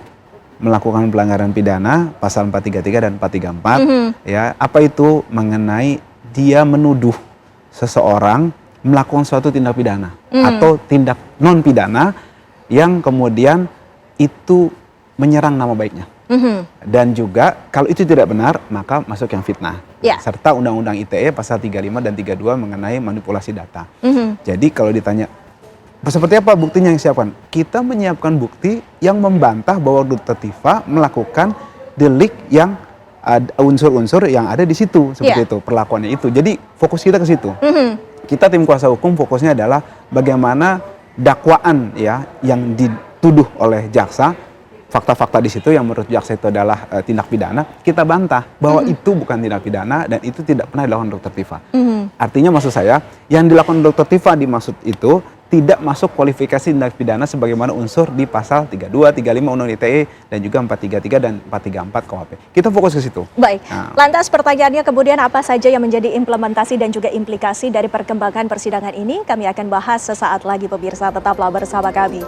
melakukan pelanggaran pidana pasal 433 dan 434 ya. Apa itu? Mengenai dia menuduh seseorang melakukan suatu tindak pidana atau tindak non pidana yang kemudian itu menyerang nama baiknya. Dan juga kalau itu tidak benar, maka masuk yang fitnah. Serta Undang-Undang ITE pasal 35 dan 32 mengenai manipulasi data. Jadi kalau ditanya seperti apa buktinya yang siapkan, kita menyiapkan bukti yang membantah bahwa Dr. Tifa melakukan delik yang ada unsur-unsur yang ada di situ, seperti itu perlakuannya itu. Jadi fokus kita ke situ. Kita tim kuasa hukum fokusnya adalah bagaimana dakwaan ya yang dituduh oleh jaksa, fakta-fakta di situ yang menurut jaksa itu adalah tindak pidana, kita bantah bahwa itu bukan tindak pidana dan itu tidak pernah dilakukan Dr. Tifa. Artinya maksud saya, yang dilakukan Dr. Tifa dimaksud itu tidak masuk kualifikasi tindak pidana sebagaimana unsur di pasal 32, 35 Undang-Undang ITE dan juga 433 dan 434 KUHP. Kita fokus ke situ. Baik, lantas pertanyaannya kemudian apa saja yang menjadi implementasi dan juga implikasi dari perkembangan persidangan ini? Kami akan bahas sesaat lagi pemirsa, tetaplah bersama kami.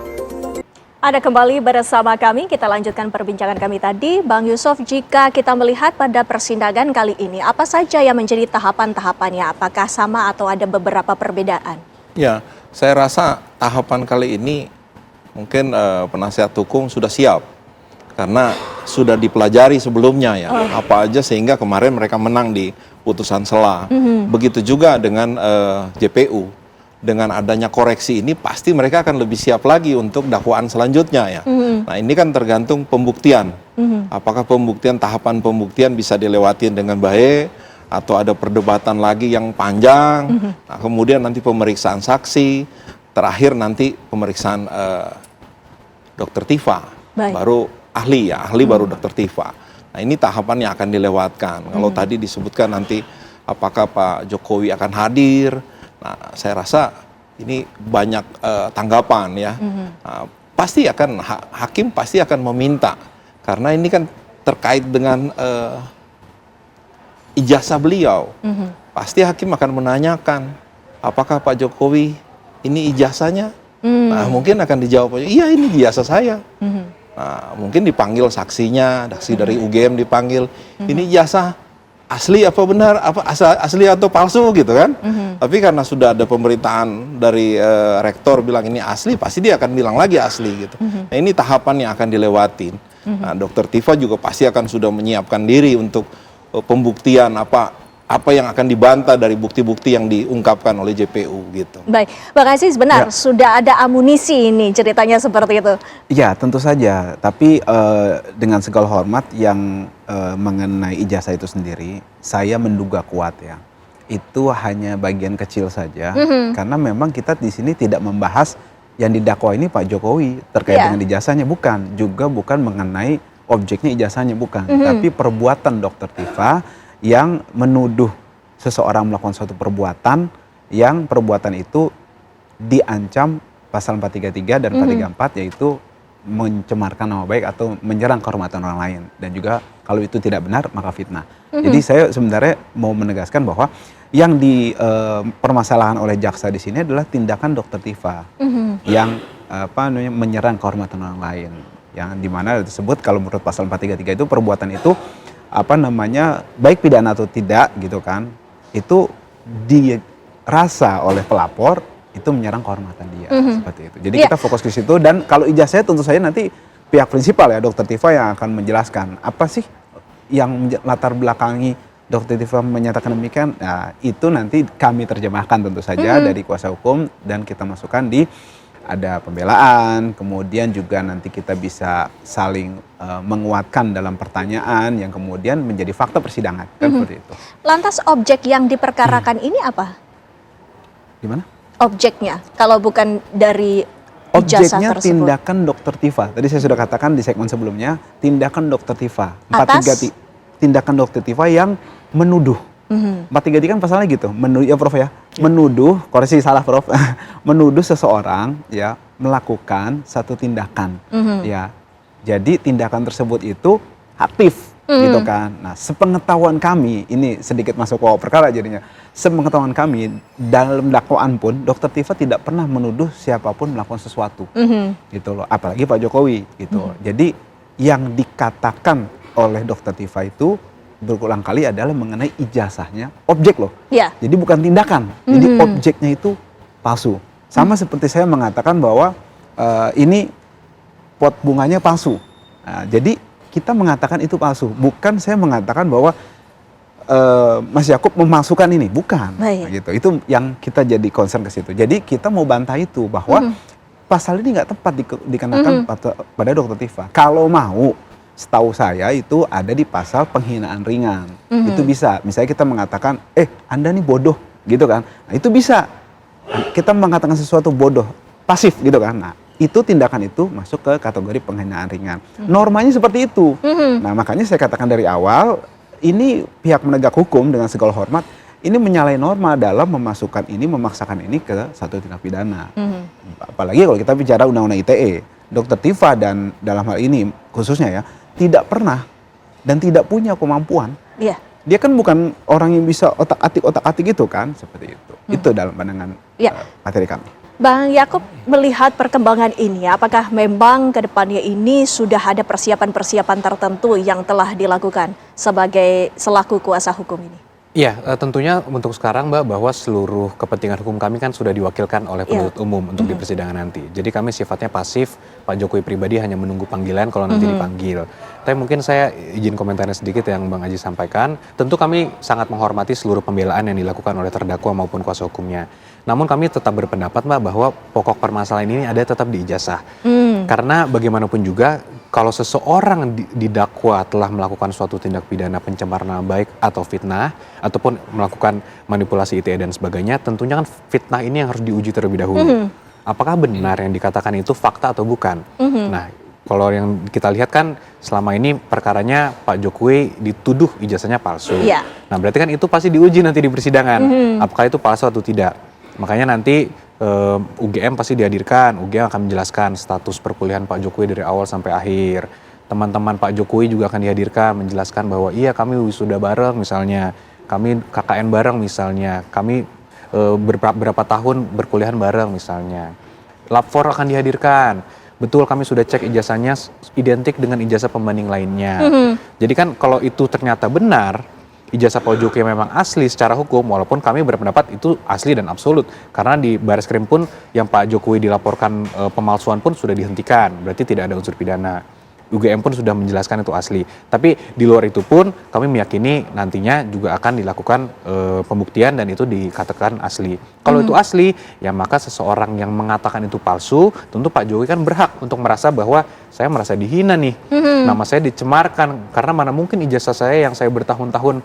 Ada kembali bersama kami, kita lanjutkan perbincangan kami tadi. Bang Yusuf, jika kita melihat pada persidangan kali ini, apa saja yang menjadi tahapan-tahapannya? Apakah sama atau ada beberapa perbedaan? Ya, saya rasa tahapan kali ini mungkin penasihat hukum sudah siap karena sudah dipelajari sebelumnya ya apa aja sehingga kemarin mereka menang di putusan sela. Begitu juga dengan JPU. Dengan adanya koreksi ini pasti mereka akan lebih siap lagi untuk dakwaan selanjutnya ya. Nah, ini kan tergantung pembuktian. Apakah tahapan pembuktian bisa dilewatin dengan baik atau ada perdebatan lagi yang panjang. Nah, kemudian nanti pemeriksaan saksi, terakhir nanti pemeriksaan Dr. Tifa. Baru ahli baru Dr. Tifa. Nah, ini tahapan yang akan dilewatkan. Kalau tadi disebutkan nanti apakah Pak Jokowi akan hadir. Nah, saya rasa ini banyak tanggapan ya. Pasti akan hakim pasti akan meminta karena ini kan terkait dengan ijazah beliau. Pasti hakim akan menanyakan apakah Pak Jokowi ini ijazahnya. Nah, mungkin akan dijawab, iya ini ijazah saya. Nah, mungkin dipanggil saksinya, saksi dari UGM dipanggil, ini ijazah asli apa benar, apa asli atau palsu gitu kan. Tapi karena sudah ada pemberitaan dari rektor bilang ini asli, pasti dia akan bilang lagi asli gitu. Nah, ini tahapan yang akan dilewatin. Nah, Dr. Tifa juga pasti akan sudah menyiapkan diri untuk pembuktian apa yang akan dibantah dari bukti-bukti yang diungkapkan oleh JPU gitu. Baik, Bang Aziz, benar sudah ada amunisi ini ceritanya seperti itu. Ya, tentu saja. Tapi dengan segala hormat yang mengenai ijazah itu sendiri, saya menduga kuat ya. Itu hanya bagian kecil saja, karena memang kita di sini tidak membahas yang didakwa ini Pak Jokowi terkait dengan ijazahnya, juga bukan mengenai objeknya ijazahnya, bukan. Tapi perbuatan Dr. Tifa yang menuduh seseorang melakukan suatu perbuatan yang perbuatan itu diancam pasal 433 dan 434 yaitu mencemarkan nama baik atau menyerang kehormatan orang lain, dan juga kalau itu tidak benar maka fitnah. Jadi saya sebenarnya mau menegaskan bahwa yang dipermasalahan oleh jaksa di sini adalah tindakan Dr. Tifa yang menyerang kehormatan orang lain, yang dimana disebut kalau menurut pasal 433 itu perbuatan itu baik pidana atau tidak gitu kan, itu dirasa oleh pelapor itu menyerang kehormatan dia seperti itu. Jadi kita fokus ke situ, dan kalau ijazahnya tentu saja nanti pihak prinsipal ya Dr. Tifa yang akan menjelaskan apa sih yang latar belakangi Dr. Tifa menyatakan demikian. Nah, itu nanti kami terjemahkan tentu saja dari kuasa hukum dan kita masukkan di ada pembelaan, kemudian juga nanti kita bisa saling menguatkan dalam pertanyaan yang kemudian menjadi fakta persidangan, kan seperti itu. Lantas objek yang diperkarakan ini apa? Gimana? Objeknya, kalau bukan dari ijazah objeknya tersebut. Tindakan Dr. Tifa. Tadi saya sudah katakan di segmen sebelumnya, tindakan Dr. Tifa. Tindakan Dr. Tifa yang menuduh. 433 kan pasalnya gitu, ya Prof ya, menuduh, koreksi salah Prof, menuduh seseorang ya melakukan satu tindakan, ya. Jadi tindakan tersebut itu aktif, gitu kan. Nah, sepengetahuan kami, ini sedikit masuk pokok perkara jadinya. Sepengetahuan kami dalam dakwaan pun, Dr. Tifa tidak pernah menuduh siapapun melakukan sesuatu, gitu loh. Apalagi Pak Jokowi, gitu. Jadi yang dikatakan oleh Dr. Tifa itu berulang kali adalah mengenai ijazahnya, objek loh. Jadi bukan tindakan, jadi objeknya itu palsu. Sama seperti saya mengatakan bahwa ini pot bunganya palsu. Nah, jadi kita mengatakan itu palsu, bukan saya mengatakan bahwa Mas Yakub memalsukan ini, bukan. Nah, gitu. Itu yang kita jadi concern ke situ. Jadi kita mau bantah itu bahwa pasal ini nggak tepat dikenakan pada Dr. Tifa. Kalau mau, setahu saya itu ada di pasal penghinaan ringan. Itu bisa. Misalnya kita mengatakan, Anda nih bodoh, gitu kan. Nah, itu bisa. Kita mengatakan sesuatu bodoh, pasif gitu kan. Nah, itu tindakan itu masuk ke kategori penghinaan ringan. Normanya seperti itu. Nah, makanya saya katakan dari awal, ini pihak penegak hukum dengan segala hormat, ini menyalahi norma dalam memaksakan ini ke satu tindak pidana. Apalagi kalau kita bicara undang-undang ITE, Dr. Tifa dan dalam hal ini khususnya ya, tidak pernah dan tidak punya kemampuan. Iya. Dia kan bukan orang yang bisa otak-atik gitu kan, seperti itu. Itu dalam pandangan materi kami. Bang Yakub, melihat perkembangan ini, apakah memang ke depannya ini sudah ada persiapan-persiapan tertentu yang telah dilakukan selaku kuasa hukum ini? Iya, tentunya untuk sekarang Mbak, bahwa seluruh kepentingan hukum kami kan sudah diwakilkan oleh penuntut umum untuk di persidangan nanti. Jadi kami sifatnya pasif, Pak Jokowi pribadi hanya menunggu panggilan kalau nanti dipanggil. Tapi mungkin saya izin komentarnya sedikit yang Bang Aji sampaikan. Tentu kami sangat menghormati seluruh pembelaan yang dilakukan oleh terdakwa maupun kuasa hukumnya. Namun kami tetap berpendapat Mbak bahwa pokok permasalahan ini ada tetap di ijazah. Karena bagaimanapun juga kalau seseorang didakwa telah melakukan suatu tindak pidana pencemaran nama baik atau fitnah ataupun melakukan manipulasi ITE dan sebagainya, tentunya kan fitnah ini yang harus diuji terlebih dahulu. Apakah benar yang dikatakan itu fakta atau bukan? Nah, kalau yang kita lihat kan selama ini perkaranya Pak Jokowi dituduh ijazahnya palsu. Nah, berarti kan itu pasti diuji nanti di persidangan. Apakah itu palsu atau tidak? Makanya nanti UGM pasti dihadirkan, UGM akan menjelaskan status perkuliahan Pak Jokowi dari awal sampai akhir. Teman-teman Pak Jokowi juga akan dihadirkan menjelaskan bahwa iya kami wisuda bareng misalnya, kami KKN bareng misalnya, kami berapa tahun berkuliahan bareng misalnya. Lapor akan dihadirkan, betul kami sudah cek ijazahnya identik dengan ijazah pembanding lainnya. Jadi kan kalau itu ternyata benar, ijazah Pak Jokowi memang asli secara hukum, walaupun kami berpendapat itu asli dan absolut. Karena di Bareskrim pun yang Pak Jokowi dilaporkan pemalsuan pun sudah dihentikan, berarti tidak ada unsur pidana. UGM pun sudah menjelaskan itu asli. Tapi di luar itu pun kami meyakini nantinya juga akan dilakukan pembuktian dan itu dikatakan asli. Kalau itu asli, ya maka seseorang yang mengatakan itu palsu, tentu Pak Jokowi kan berhak untuk merasa bahwa saya merasa dihina nih. Nama saya dicemarkan karena mana mungkin ijazah saya yang saya bertahun-tahun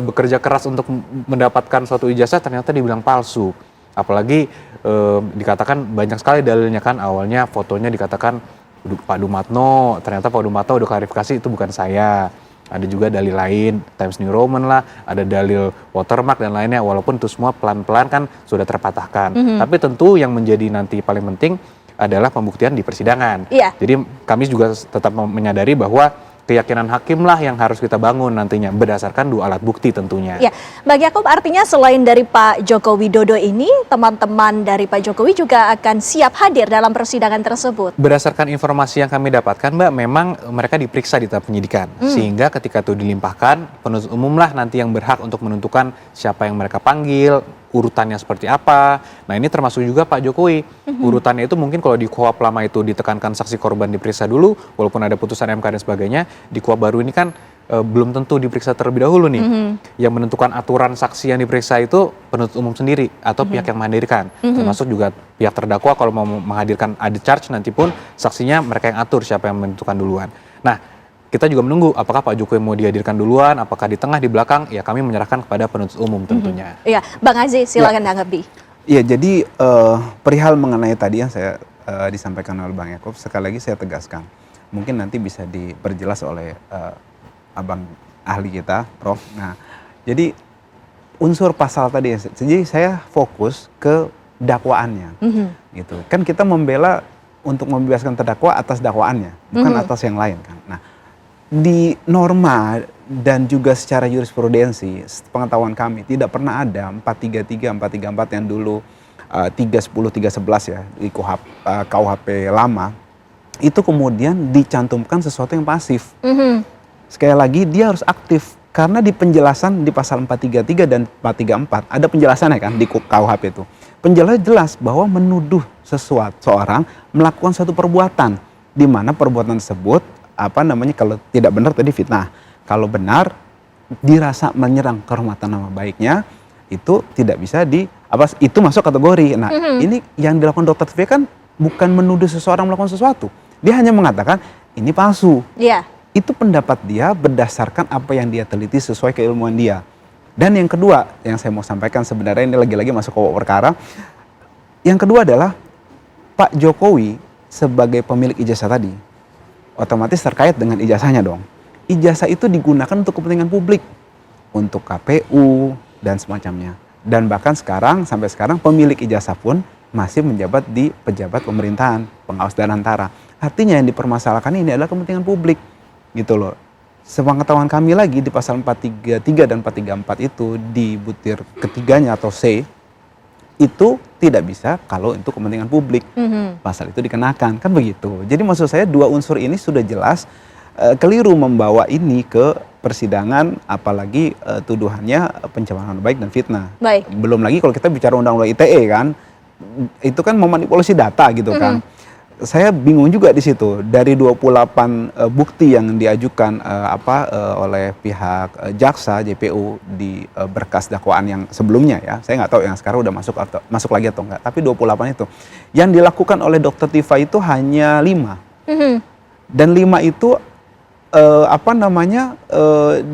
bekerja keras untuk mendapatkan suatu ijazah ternyata dibilang palsu. Apalagi dikatakan banyak sekali dalilnya kan, awalnya fotonya dikatakan Pak Dumatno, ternyata Pak Dumatno udah klarifikasi itu bukan saya. Ada juga dalil lain, Times New Roman lah, ada dalil watermark dan lainnya, walaupun itu semua pelan-pelan kan sudah terpatahkan. Tapi tentu yang menjadi nanti paling penting adalah pembuktian di persidangan. Jadi kami juga tetap menyadari bahwa keyakinan hakim lah yang harus kita bangun nantinya berdasarkan 2 alat bukti tentunya. Bang Yakub, artinya selain dari Pak Joko Widodo ini, teman-teman dari Pak Jokowi juga akan siap hadir dalam persidangan tersebut. Berdasarkan informasi yang kami dapatkan, Mbak, memang mereka diperiksa di tahap penyidikan. Sehingga ketika itu dilimpahkan, penuntut umum lah nanti yang berhak untuk menentukan siapa yang mereka panggil, urutannya seperti apa. Nah, ini termasuk juga Pak Jokowi. Urutannya itu mungkin kalau di KUHP lama itu ditekankan saksi korban diperiksa dulu, walaupun ada putusan MK dan sebagainya, di KUHP baru ini kan belum tentu diperiksa terlebih dahulu nih. Yang menentukan aturan saksi yang diperiksa itu penuntut umum sendiri atau pihak yang menghadirkan. Termasuk juga pihak terdakwa kalau mau menghadirkan ada charge nanti pun saksinya mereka yang atur siapa yang menentukan duluan. Nah, kita juga menunggu apakah Pak Jokowi mau dihadirkan duluan, apakah di tengah, di belakang, ya kami menyerahkan kepada penuntut umum tentunya. Iya, Bang Aziz silakan tanggapi. Iya, jadi perihal mengenai tadi yang saya disampaikan oleh Bang Yakub, sekali lagi saya tegaskan. Mungkin nanti bisa diperjelas oleh abang ahli kita, Prof. Nah, jadi unsur pasal tadi, jadi saya fokus ke dakwaannya, gitu. Kan kita membela untuk membebaskan terdakwa atas dakwaannya, bukan atas yang lain kan. Nah, di norma dan juga secara jurisprudensi, pengetahuan kami tidak pernah ada 433, 434 yang dulu 310, 311 ya di KUHP lama, itu kemudian dicantumkan sesuatu yang pasif. Sekali lagi dia harus aktif, karena di penjelasan di pasal 433 dan 434 ada penjelasannya kan di KUHP itu. Penjelasan jelas bahwa menuduh seseorang melakukan suatu perbuatan, di mana perbuatan tersebut kalau tidak benar tadi fitnah, kalau benar dirasa menyerang kehormatan nama baiknya, itu tidak bisa itu masuk kategori. Nah, ini yang dilakukan Dr. TV kan bukan menuduh seseorang melakukan sesuatu, dia hanya mengatakan ini palsu. Itu pendapat dia berdasarkan apa yang dia teliti sesuai keilmuan dia. Dan yang kedua yang saya mau sampaikan, sebenarnya ini lagi-lagi masuk ke perkara. Yang kedua adalah Pak Jokowi sebagai pemilik ijazah tadi otomatis terkait dengan ijazahnya dong. Ijazah itu digunakan untuk kepentingan publik, untuk KPU, dan semacamnya. Dan bahkan sampai sekarang pemilik ijazah pun masih menjabat di pejabat pemerintahan, pengawas dan antara. Artinya yang dipermasalahkan ini adalah kepentingan publik, gitu loh. Sepengetahuan kami lagi di pasal 433 dan 434 itu di butir ketiganya atau C itu tidak bisa kalau itu kepentingan publik. Pasal itu dikenakan, kan begitu. Jadi maksud saya dua unsur ini sudah jelas keliru membawa ini ke persidangan, apalagi tuduhannya pencemaran baik dan fitnah. Baik. Belum lagi kalau kita bicara undang-undang ITE kan, itu kan memanipulasi data gitu kan. Saya bingung juga di situ. Dari 28 bukti yang diajukan oleh pihak jaksa JPU di berkas dakwaan yang sebelumnya ya, saya nggak tahu yang sekarang udah masuk lagi atau enggak. Tapi 28 itu yang dilakukan oleh Dr. Tifa itu hanya 5. Dan 5 itu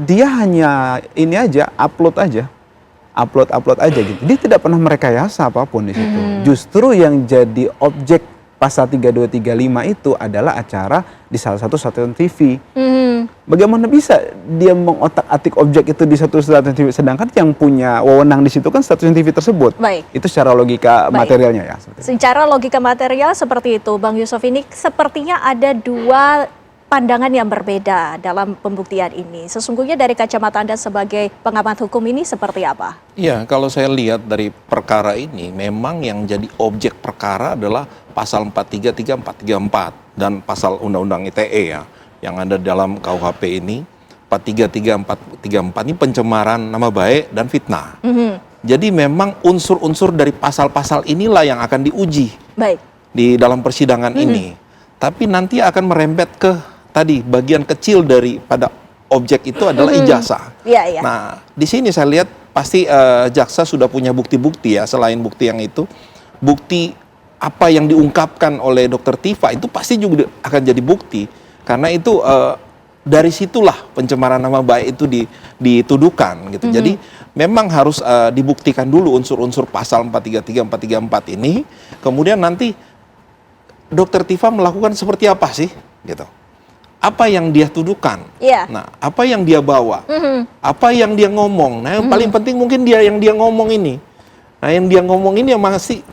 dia hanya ini aja upload aja gitu. Dia tidak pernah merekayasa apapun di situ. Justru yang jadi objek pasal 3235 itu adalah acara di salah satu stasiun TV. Bagaimana bisa dia mengotak-atik objek itu di satu stasiun TV, sedangkan yang punya wewenang di situ kan stasiun TV tersebut. Baik. Itu secara logika materialnya ya. Secara logika material seperti itu, Bang Yusuf, ini sepertinya ada dua pandangan yang berbeda dalam pembuktian ini. Sesungguhnya dari kacamata Anda sebagai pengamat hukum ini seperti apa? Iya, kalau saya lihat dari perkara ini, memang yang jadi objek perkara adalah pasal 433, 434 dan pasal Undang-Undang ITE ya, yang ada dalam KUHP ini. 433, 434 ini pencemaran nama baik dan fitnah. Jadi memang unsur-unsur dari pasal-pasal inilah yang akan diuji di dalam persidangan ini. Tapi nanti akan merembet ke tadi bagian kecil daripada objek itu adalah ijazah. Nah, di sini saya lihat pasti jaksa sudah punya bukti-bukti ya, selain bukti yang itu, bukti apa yang diungkapkan oleh Dr. Tifa itu pasti juga akan jadi bukti, karena itu dari situlah pencemaran nama baik itu dituduhkan gitu. Jadi memang harus dibuktikan dulu unsur-unsur pasal 433, 434 ini, kemudian nanti Dr. Tifa melakukan seperti apa sih gitu. Apa yang dia tuduhkan, nah apa yang dia bawa, apa yang dia ngomong. Nah yang paling penting mungkin yang dia ngomong ini. Nah yang dia ngomong ini yang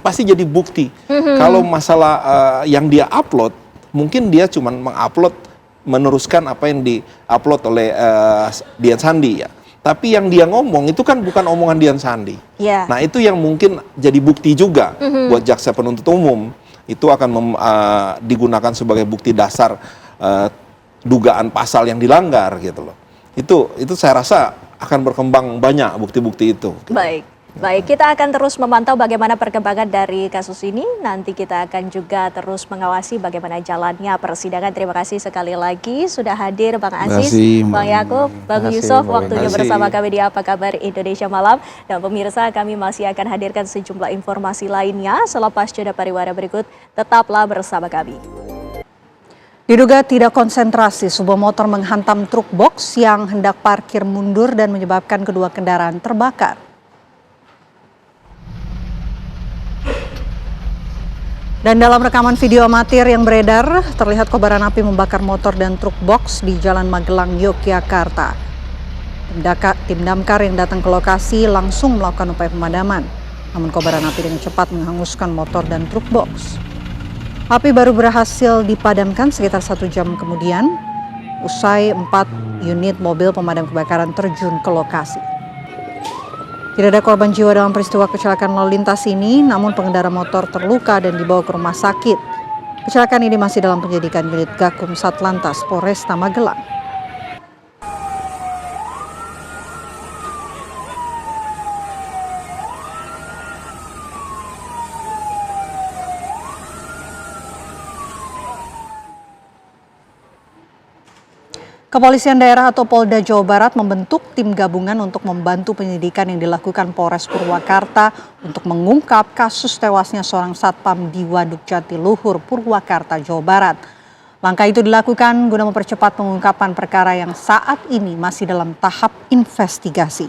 pasti jadi bukti. Kalau masalah yang dia upload, mungkin dia cuma meneruskan apa yang di-upload oleh Dian Sandi ya. Tapi yang dia ngomong itu kan bukan omongan Dian Sandi. Nah itu yang mungkin jadi bukti juga buat jaksa penuntut umum. Itu akan digunakan sebagai bukti dasar dugaan pasal yang dilanggar gitu loh. Itu saya rasa akan berkembang banyak bukti-bukti itu. Baik, kita akan terus memantau bagaimana perkembangan dari kasus ini. Nanti kita akan juga terus mengawasi bagaimana jalannya persidangan. Terima kasih sekali lagi sudah hadir Bang Aziz, Bang Yakub, Bang Yusuf, waktunya bersama kami di Apa Kabar Indonesia Malam. Dan pemirsa, kami masih akan hadirkan sejumlah informasi lainnya selepas jeda pariwara berikut. Tetaplah bersama kami. Diduga tidak konsentrasi, sebuah motor menghantam truk box yang hendak parkir mundur dan menyebabkan kedua kendaraan terbakar. Dan dalam rekaman video amatir yang beredar, terlihat kobaran api membakar motor dan truk box di Jalan Magelang, Yogyakarta. Tim damkar yang datang ke lokasi langsung melakukan upaya pemadaman. Namun kobaran api dengan cepat menghanguskan motor dan truk box. Api baru berhasil dipadamkan sekitar 1 jam kemudian, usai 4 unit mobil pemadam kebakaran terjun ke lokasi. Tidak ada korban jiwa dalam peristiwa kecelakaan lalu lintas ini, namun pengendara motor terluka dan dibawa ke rumah sakit. Kecelakaan ini masih dalam penyelidikan unit Gakum Satlantas Polresta Magelang. Kepolisian daerah atau Polda Jawa Barat membentuk tim gabungan untuk membantu penyidikan yang dilakukan Polres Purwakarta untuk mengungkap kasus tewasnya seorang satpam di Waduk Jatiluhur, Purwakarta, Jawa Barat. Langkah itu dilakukan guna mempercepat pengungkapan perkara yang saat ini masih dalam tahap investigasi.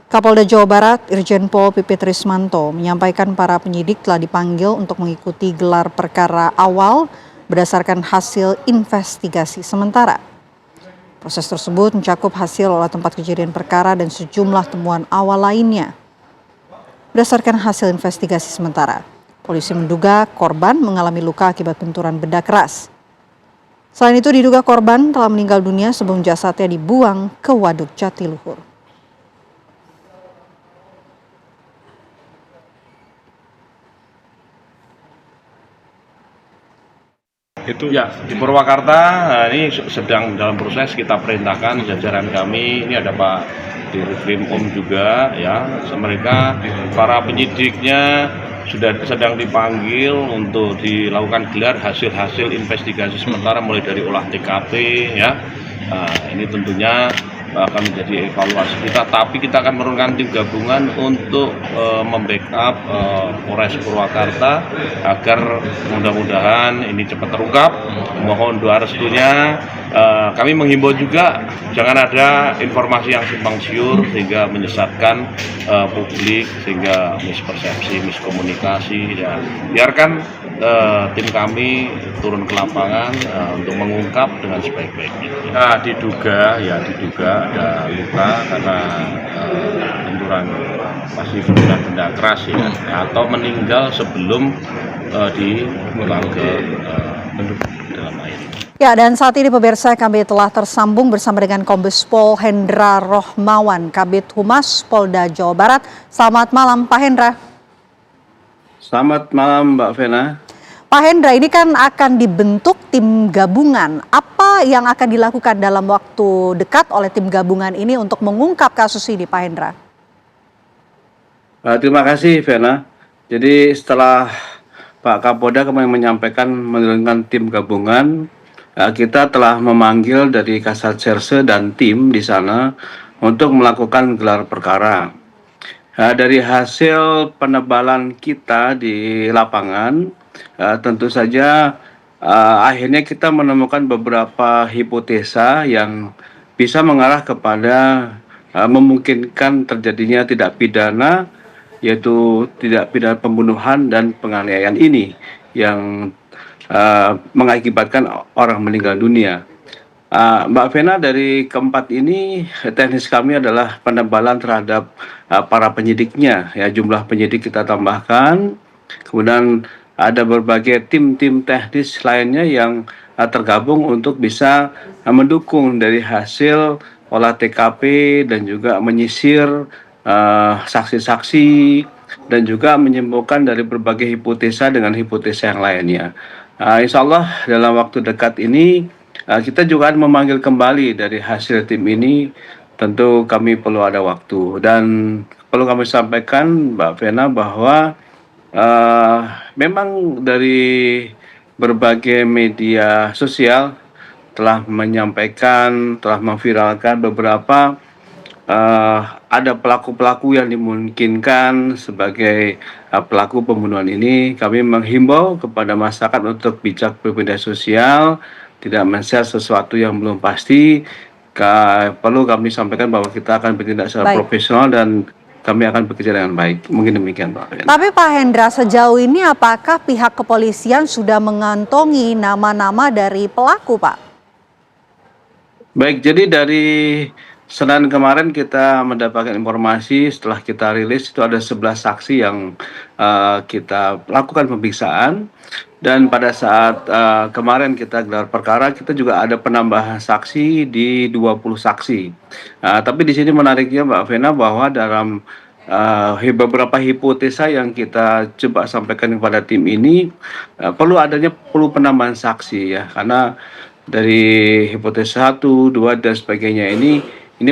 Kapolda Jawa Barat, Irjen Pol Pipit Rismanto, menyampaikan para penyidik telah dipanggil untuk mengikuti gelar perkara awal berdasarkan hasil investigasi sementara. Proses tersebut mencakup hasil olah tempat kejadian perkara dan sejumlah temuan awal lainnya. Berdasarkan hasil investigasi sementara, polisi menduga korban mengalami luka akibat benturan benda keras. Selain itu diduga korban telah meninggal dunia sebelum jasadnya dibuang ke Waduk Jatiluhur. Itu ya di Purwakarta ini sedang dalam proses, kita perintahkan jajaran kami, ini ada Pak Dirkrim juga ya, mereka para penyidiknya sudah sedang dipanggil untuk dilakukan gelar hasil investigasi sementara mulai dari olah TKP ya. Ini tentunya akan menjadi evaluasi kita, tapi kita akan menurunkan tim gabungan untuk membackup Polres Purwakarta agar mudah-mudahan ini cepat terungkap. Mohon doa restunya. Kami menghimbau juga jangan ada informasi yang simpang siur sehingga menyesatkan publik, sehingga mispersepsi, miskomunikasi. Ya, biarkan tim kami turun ke lapangan untuk mengungkap dengan sebaik-baiknya. Diduga ada luka karena benturan benda keras ya, atau meninggal sebelum dibuang ke dalam air. Ya, dan saat ini pemirsa kami telah tersambung bersama dengan Kombes Pol Hendra Rohmawan, Kabid Humas Polda Jawa Barat. Selamat malam Pak Hendra. Selamat malam Mbak Vena. Pak Hendra, ini kan akan dibentuk tim gabungan. Apa yang akan dilakukan dalam waktu dekat oleh tim gabungan ini untuk mengungkap kasus ini, Pak Hendra? Terima kasih Vena. Jadi setelah Pak Kapolda kemarin menyampaikan menurunkan tim gabungan, kita telah memanggil dari Kasat Serse dan tim di sana untuk melakukan gelar perkara. Dari hasil penebalan kita di lapangan, tentu saja akhirnya kita menemukan beberapa hipotesa yang bisa mengarah kepada memungkinkan terjadinya tindak pidana, yaitu tindak pidana pembunuhan dan penganiayaan ini yang mengakibatkan orang meninggal dunia. Mbak Vena, dari keempat ini teknis kami adalah penebalan terhadap para penyidiknya. Ya, jumlah penyidik kita tambahkan, kemudian ada berbagai tim-tim teknis lainnya yang tergabung untuk bisa mendukung dari hasil olah TKP dan juga menyisir saksi-saksi dan juga menyimpulkan dari berbagai hipotesa dengan hipotesa yang lainnya. Insya Allah dalam waktu dekat ini kita juga akan memanggil kembali dari hasil tim ini. Tentu kami perlu ada waktu, dan perlu kami sampaikan Mbak Vena bahwa memang dari berbagai media sosial telah menyampaikan, telah memviralkan beberapa ada pelaku-pelaku yang dimungkinkan sebagai pelaku pembunuhan ini. Kami menghimbau kepada masyarakat untuk bijak bermedia sosial, tidak men-share sesuatu yang belum pasti. Perlu kami sampaikan bahwa kita akan bertindak secara profesional dan kami akan bekerja dengan baik. Mungkin demikian Pak. Tapi Pak Hendra, sejauh ini apakah pihak kepolisian sudah mengantongi nama-nama dari pelaku, Pak? Baik, jadi dari Senin kemarin kita mendapatkan informasi setelah kita rilis itu ada 11 saksi yang kita lakukan pemeriksaan, dan pada saat kemarin kita gelar perkara kita juga ada penambahan saksi di 20 saksi. Tapi di sini menariknya Mbak Vena bahwa dalam beberapa hipotesa yang kita coba sampaikan kepada tim ini perlu penambahan saksi ya, karena dari hipotesa 1, 2 dan sebagainya ini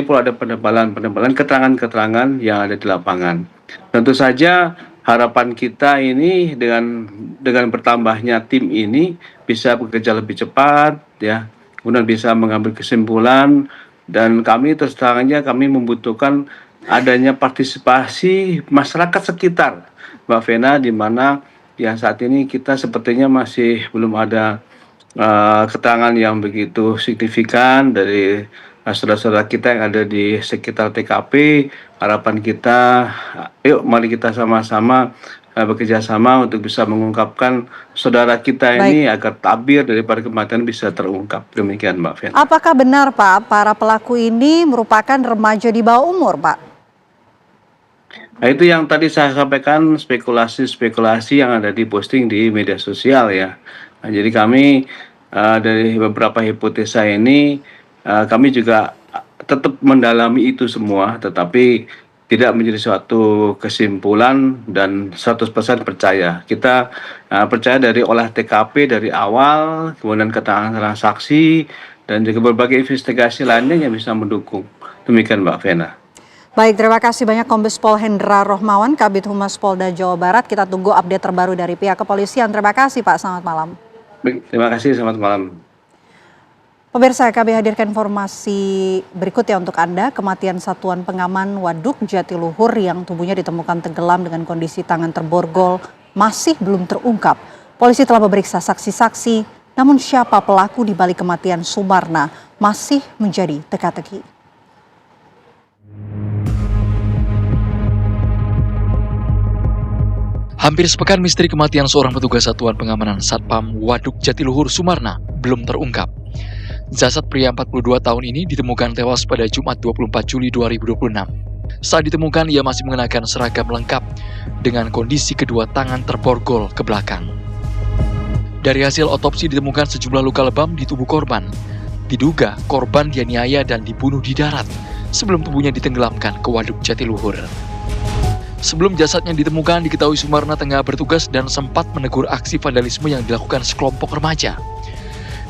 perlu ada penebalan keterangan-keterangan yang ada di lapangan. Tentu saja harapan kita ini dengan bertambahnya tim ini bisa bekerja lebih cepat ya, kemudian bisa mengambil kesimpulan, dan kami terus terangnya kami membutuhkan adanya partisipasi masyarakat sekitar Mbak Vena, di mana yang saat ini kita sepertinya masih belum ada keterangan yang begitu signifikan dari saudara-saudara kita yang ada di sekitar TKP. Harapan kita, yuk mari kita sama-sama bekerja sama untuk bisa mengungkapkan saudara kita ini agar tabir daripada kematian bisa terungkap. Demikian Mbak Fen. Apakah benar Pak, para pelaku ini merupakan remaja di bawah umur Pak? Nah itu yang tadi saya sampaikan, spekulasi-spekulasi yang ada di posting di media sosial ya. Nah, jadi kami dari beberapa hipotesa ini kami juga tetap mendalami itu semua, tetapi tidak menjadi suatu kesimpulan dan 100% percaya. Kita percaya dari olah TKP dari awal, kemudian keterangan saksi, dan juga berbagai investigasi lainnya yang bisa mendukung. Demikian Mbak Vena. Baik, terima kasih banyak Kombes Pol Hendra Rohmawan, Kabid Humas Polda Jawa Barat. Kita tunggu update terbaru dari pihak kepolisian. Terima kasih Pak, selamat malam. Baik, terima kasih, selamat malam. Pemirsa, kami hadirkan informasi berikutnya untuk Anda. Kematian satuan pengaman Waduk Jatiluhur yang tubuhnya ditemukan tenggelam dengan kondisi tangan terborgol masih belum terungkap. Polisi telah memeriksa saksi-saksi, namun siapa pelaku di balik kematian Sumarna masih menjadi teka-teki. Hampir sepekan misteri kematian seorang petugas Satuan Pengamanan Satpam Waduk Jatiluhur Sumarna belum terungkap. Jasad pria 42 tahun ini ditemukan tewas pada Jumat 24 Juli 2026. Saat ditemukan, ia masih mengenakan seragam lengkap dengan kondisi kedua tangan terborgol ke belakang. Dari hasil otopsi ditemukan sejumlah luka lebam di tubuh korban. Diduga korban dianiaya dan dibunuh di darat sebelum tubuhnya ditenggelamkan ke Waduk Jatiluhur. Sebelum jasadnya ditemukan, diketahui Sumarna tengah bertugas dan sempat menegur aksi vandalisme yang dilakukan sekelompok remaja.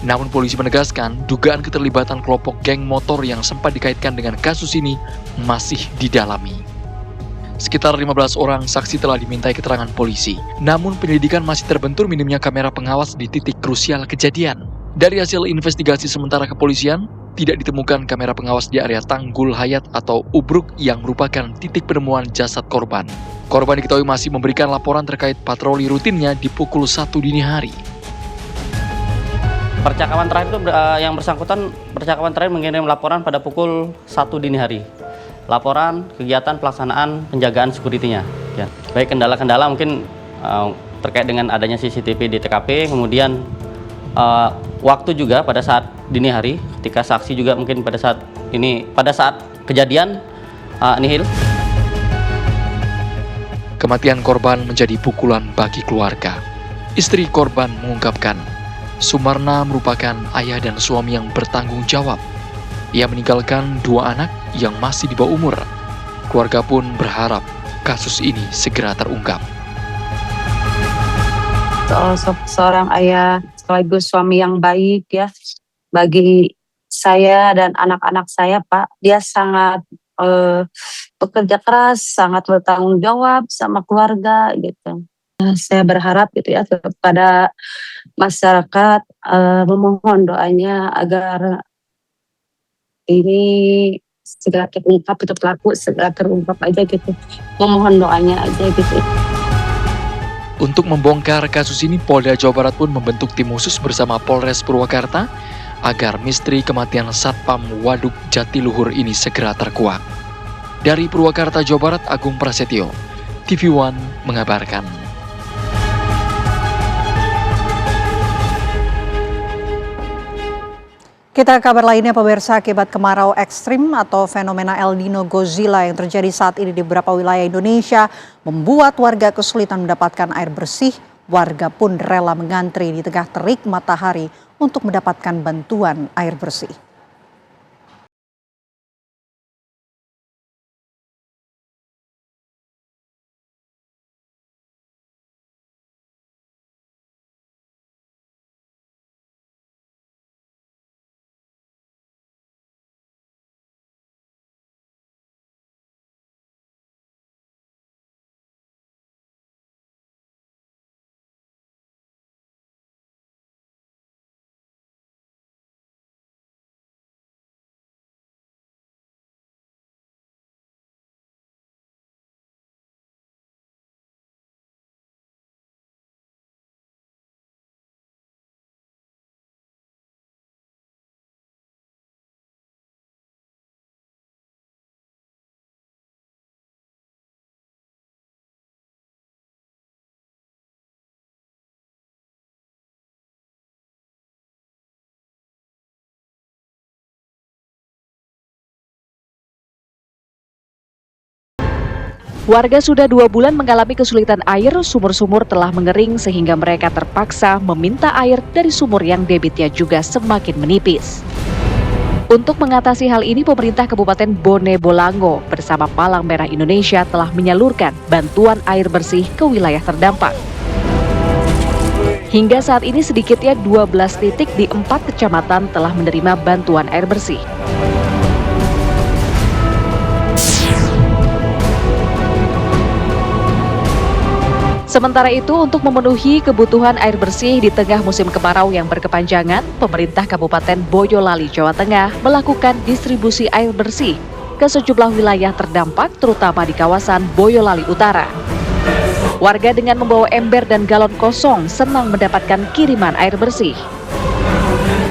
Namun polisi menegaskan, dugaan keterlibatan kelompok geng motor yang sempat dikaitkan dengan kasus ini masih didalami. Sekitar 15 orang saksi telah dimintai keterangan polisi. Namun penyelidikan masih terbentur minimnya kamera pengawas di titik krusial kejadian. Dari hasil investigasi sementara kepolisian, tidak ditemukan kamera pengawas di area Tanggul Hayat atau Ubruk yang merupakan titik penemuan jasad korban. Korban diketahui masih memberikan laporan terkait patroli rutinnya di pukul 1 dini hari. Percakapan terakhir itu yang bersangkutan mengirim laporan pada pukul 1 dini hari. Laporan kegiatan pelaksanaan penjagaan security-nya. Ya. Baik kendala-kendala mungkin terkait dengan adanya CCTV di TKP, kemudian waktu juga pada saat dini hari, ketika saksi juga mungkin pada saat kejadian nihil. Kematian korban menjadi pukulan bagi keluarga. Istri korban mengungkapkan, Sumarna merupakan ayah dan suami yang bertanggung jawab. Ia meninggalkan 2 anak yang masih di bawah umur. Keluarga pun berharap kasus ini segera terungkap. Seorang ayah sekaligus suami yang baik ya bagi saya dan anak-anak saya Pak. Dia sangat bekerja keras, sangat bertanggung jawab sama keluarga gitu. Saya berharap gitu ya kepada masyarakat memohon doanya agar ini segera terungkap, itu pelaku segera terungkap aja gitu. Memohon doanya aja gitu. Untuk membongkar kasus ini, Polda Jawa Barat pun membentuk tim khusus bersama Polres Purwakarta agar misteri kematian Satpam Waduk Jatiluhur ini segera terkuak. Dari Purwakarta, Jawa Barat, Agung Prasetyo, TV One mengabarkan. Kita kabar lainnya pemirsa, akibat kemarau ekstrim atau fenomena El Nino Godzilla yang terjadi saat ini di beberapa wilayah Indonesia membuat warga kesulitan mendapatkan air bersih. Warga pun rela mengantri di tengah terik matahari untuk mendapatkan bantuan air bersih. Warga sudah 2 bulan mengalami kesulitan air, sumur-sumur telah mengering sehingga mereka terpaksa meminta air dari sumur yang debitnya juga semakin menipis. Untuk mengatasi hal ini, pemerintah Kabupaten Bone Bolango bersama Palang Merah Indonesia telah menyalurkan bantuan air bersih ke wilayah terdampak. Hingga saat ini sedikitnya 12 titik di 4 kecamatan telah menerima bantuan air bersih. Sementara itu, untuk memenuhi kebutuhan air bersih di tengah musim kemarau yang berkepanjangan, pemerintah Kabupaten Boyolali, Jawa Tengah melakukan distribusi air bersih ke sejumlah wilayah terdampak, terutama di kawasan Boyolali Utara. Warga dengan membawa ember dan galon kosong senang mendapatkan kiriman air bersih.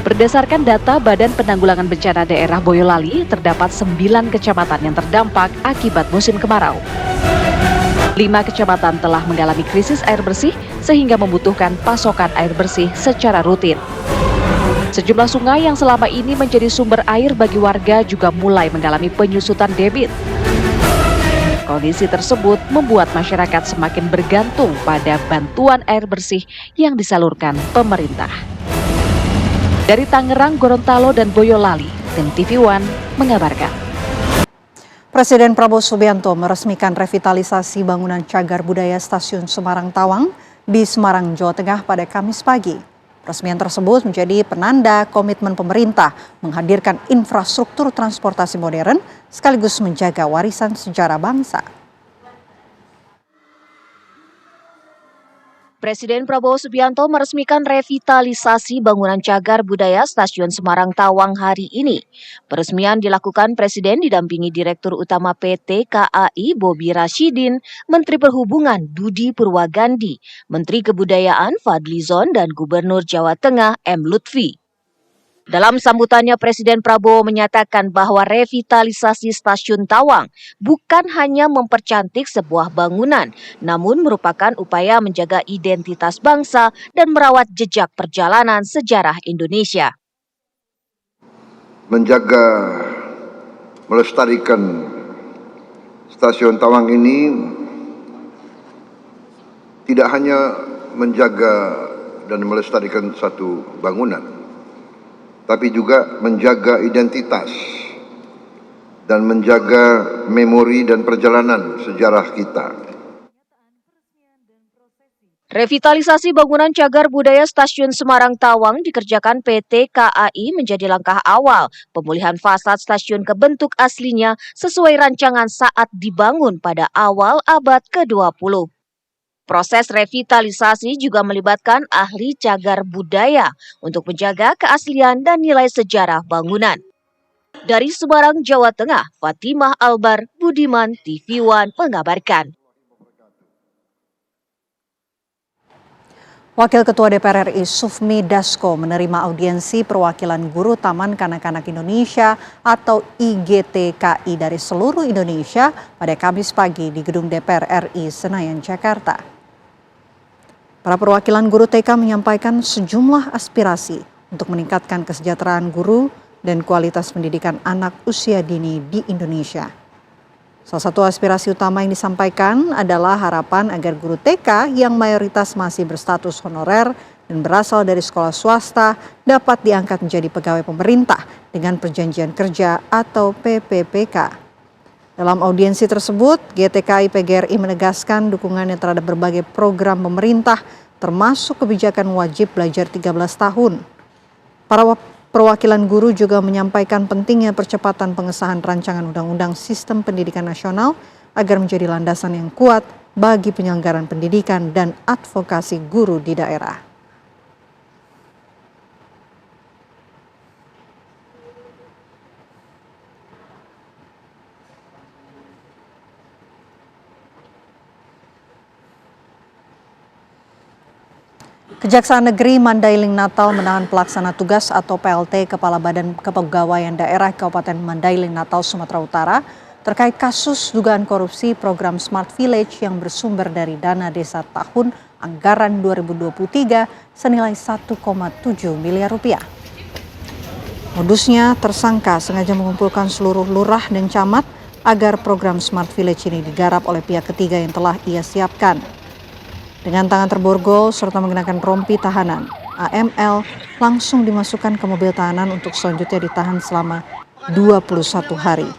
Berdasarkan data Badan Penanggulangan Bencana Daerah Boyolali, terdapat 9 kecamatan yang terdampak akibat musim kemarau. 5 kecamatan telah mengalami krisis air bersih sehingga membutuhkan pasokan air bersih secara rutin. Sejumlah sungai yang selama ini menjadi sumber air bagi warga juga mulai mengalami penyusutan debit. Kondisi tersebut membuat masyarakat semakin bergantung pada bantuan air bersih yang disalurkan pemerintah. Dari Tangerang, Gorontalo, dan Boyolali, tim TV One mengabarkan. Presiden Prabowo Subianto meresmikan revitalisasi bangunan cagar budaya Stasiun Semarang Tawang di Semarang, Jawa Tengah pada Kamis pagi. Peresmian tersebut menjadi penanda komitmen pemerintah menghadirkan infrastruktur transportasi modern sekaligus menjaga warisan sejarah bangsa. Presiden Prabowo Subianto meresmikan revitalisasi bangunan cagar budaya Stasiun Semarang Tawang hari ini. Peresmian dilakukan Presiden didampingi Direktur Utama PT KAI Bobi Rashidin, Menteri Perhubungan Budi Purwagandi, Menteri Kebudayaan Fadly Zon, dan Gubernur Jawa Tengah M. Lutfi. Dalam sambutannya, Presiden Prabowo menyatakan bahwa revitalisasi Stasiun Tawang bukan hanya mempercantik sebuah bangunan, namun merupakan upaya menjaga identitas bangsa dan merawat jejak perjalanan sejarah Indonesia. Menjaga, melestarikan Stasiun Tawang ini tidak hanya menjaga dan melestarikan satu bangunan, tapi juga menjaga identitas dan menjaga memori dan perjalanan sejarah kita. Revitalisasi bangunan cagar budaya Stasiun Semarang Tawang dikerjakan PT KAI menjadi langkah awal pemulihan fasad stasiun ke bentuk aslinya sesuai rancangan saat dibangun pada awal abad ke-20. Proses revitalisasi juga melibatkan ahli cagar budaya untuk menjaga keaslian dan nilai sejarah bangunan. Dari Semarang, Jawa Tengah, Fatimah Albar, Budiman, TV One mengabarkan. Wakil Ketua DPR RI Sufmi Dasko menerima audiensi perwakilan guru Taman Kanak-Kanak Indonesia atau IGTKI dari seluruh Indonesia pada Kamis pagi di Gedung DPR RI Senayan, Jakarta. Para perwakilan guru TK menyampaikan sejumlah aspirasi untuk meningkatkan kesejahteraan guru dan kualitas pendidikan anak usia dini di Indonesia. Salah satu aspirasi utama yang disampaikan adalah harapan agar guru TK yang mayoritas masih berstatus honorer dan berasal dari sekolah swasta dapat diangkat menjadi pegawai pemerintah dengan perjanjian kerja atau PPPK. Dalam audiensi tersebut, GTKI PGRI menegaskan dukungannya terhadap berbagai program pemerintah, termasuk kebijakan wajib belajar 13 tahun. Para perwakilan guru juga menyampaikan pentingnya percepatan pengesahan rancangan Undang-Undang Sistem Pendidikan Nasional agar menjadi landasan yang kuat bagi penyelenggaraan pendidikan dan advokasi guru di daerah. Kejaksaan Negeri Mandailing Natal menahan pelaksana tugas atau PLT Kepala Badan Kepegawaian Daerah Kabupaten Mandailing Natal, Sumatera Utara terkait kasus dugaan korupsi program Smart Village yang bersumber dari dana desa tahun anggaran 2023 senilai 1,7 miliar rupiah. Modusnya, tersangka sengaja mengumpulkan seluruh lurah dan camat agar program Smart Village ini digarap oleh pihak ketiga yang telah ia siapkan. Dengan tangan terborgol serta mengenakan rompi tahanan, AML langsung dimasukkan ke mobil tahanan untuk selanjutnya ditahan selama 21 hari.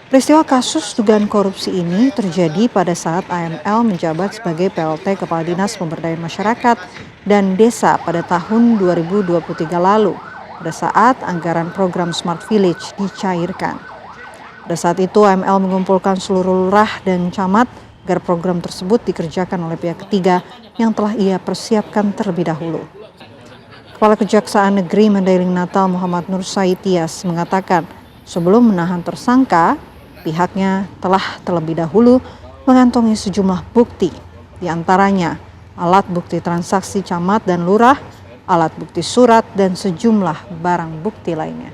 Peristiwa kasus dugaan korupsi ini terjadi pada saat AML menjabat sebagai PLT Kepala Dinas Pemberdayaan Masyarakat dan Desa pada tahun 2023 lalu, pada saat anggaran program Smart Village dicairkan. Pada saat itu AML mengumpulkan seluruh lurah dan camat agar program tersebut dikerjakan oleh pihak ketiga yang telah ia persiapkan terlebih dahulu. Kepala Kejaksaan Negeri Mandailing Natal Muhammad Nur Said Tias mengatakan sebelum menahan tersangka, pihaknya telah terlebih dahulu mengantongi sejumlah bukti, diantaranya alat bukti transaksi camat dan lurah, alat bukti surat, dan sejumlah barang bukti lainnya.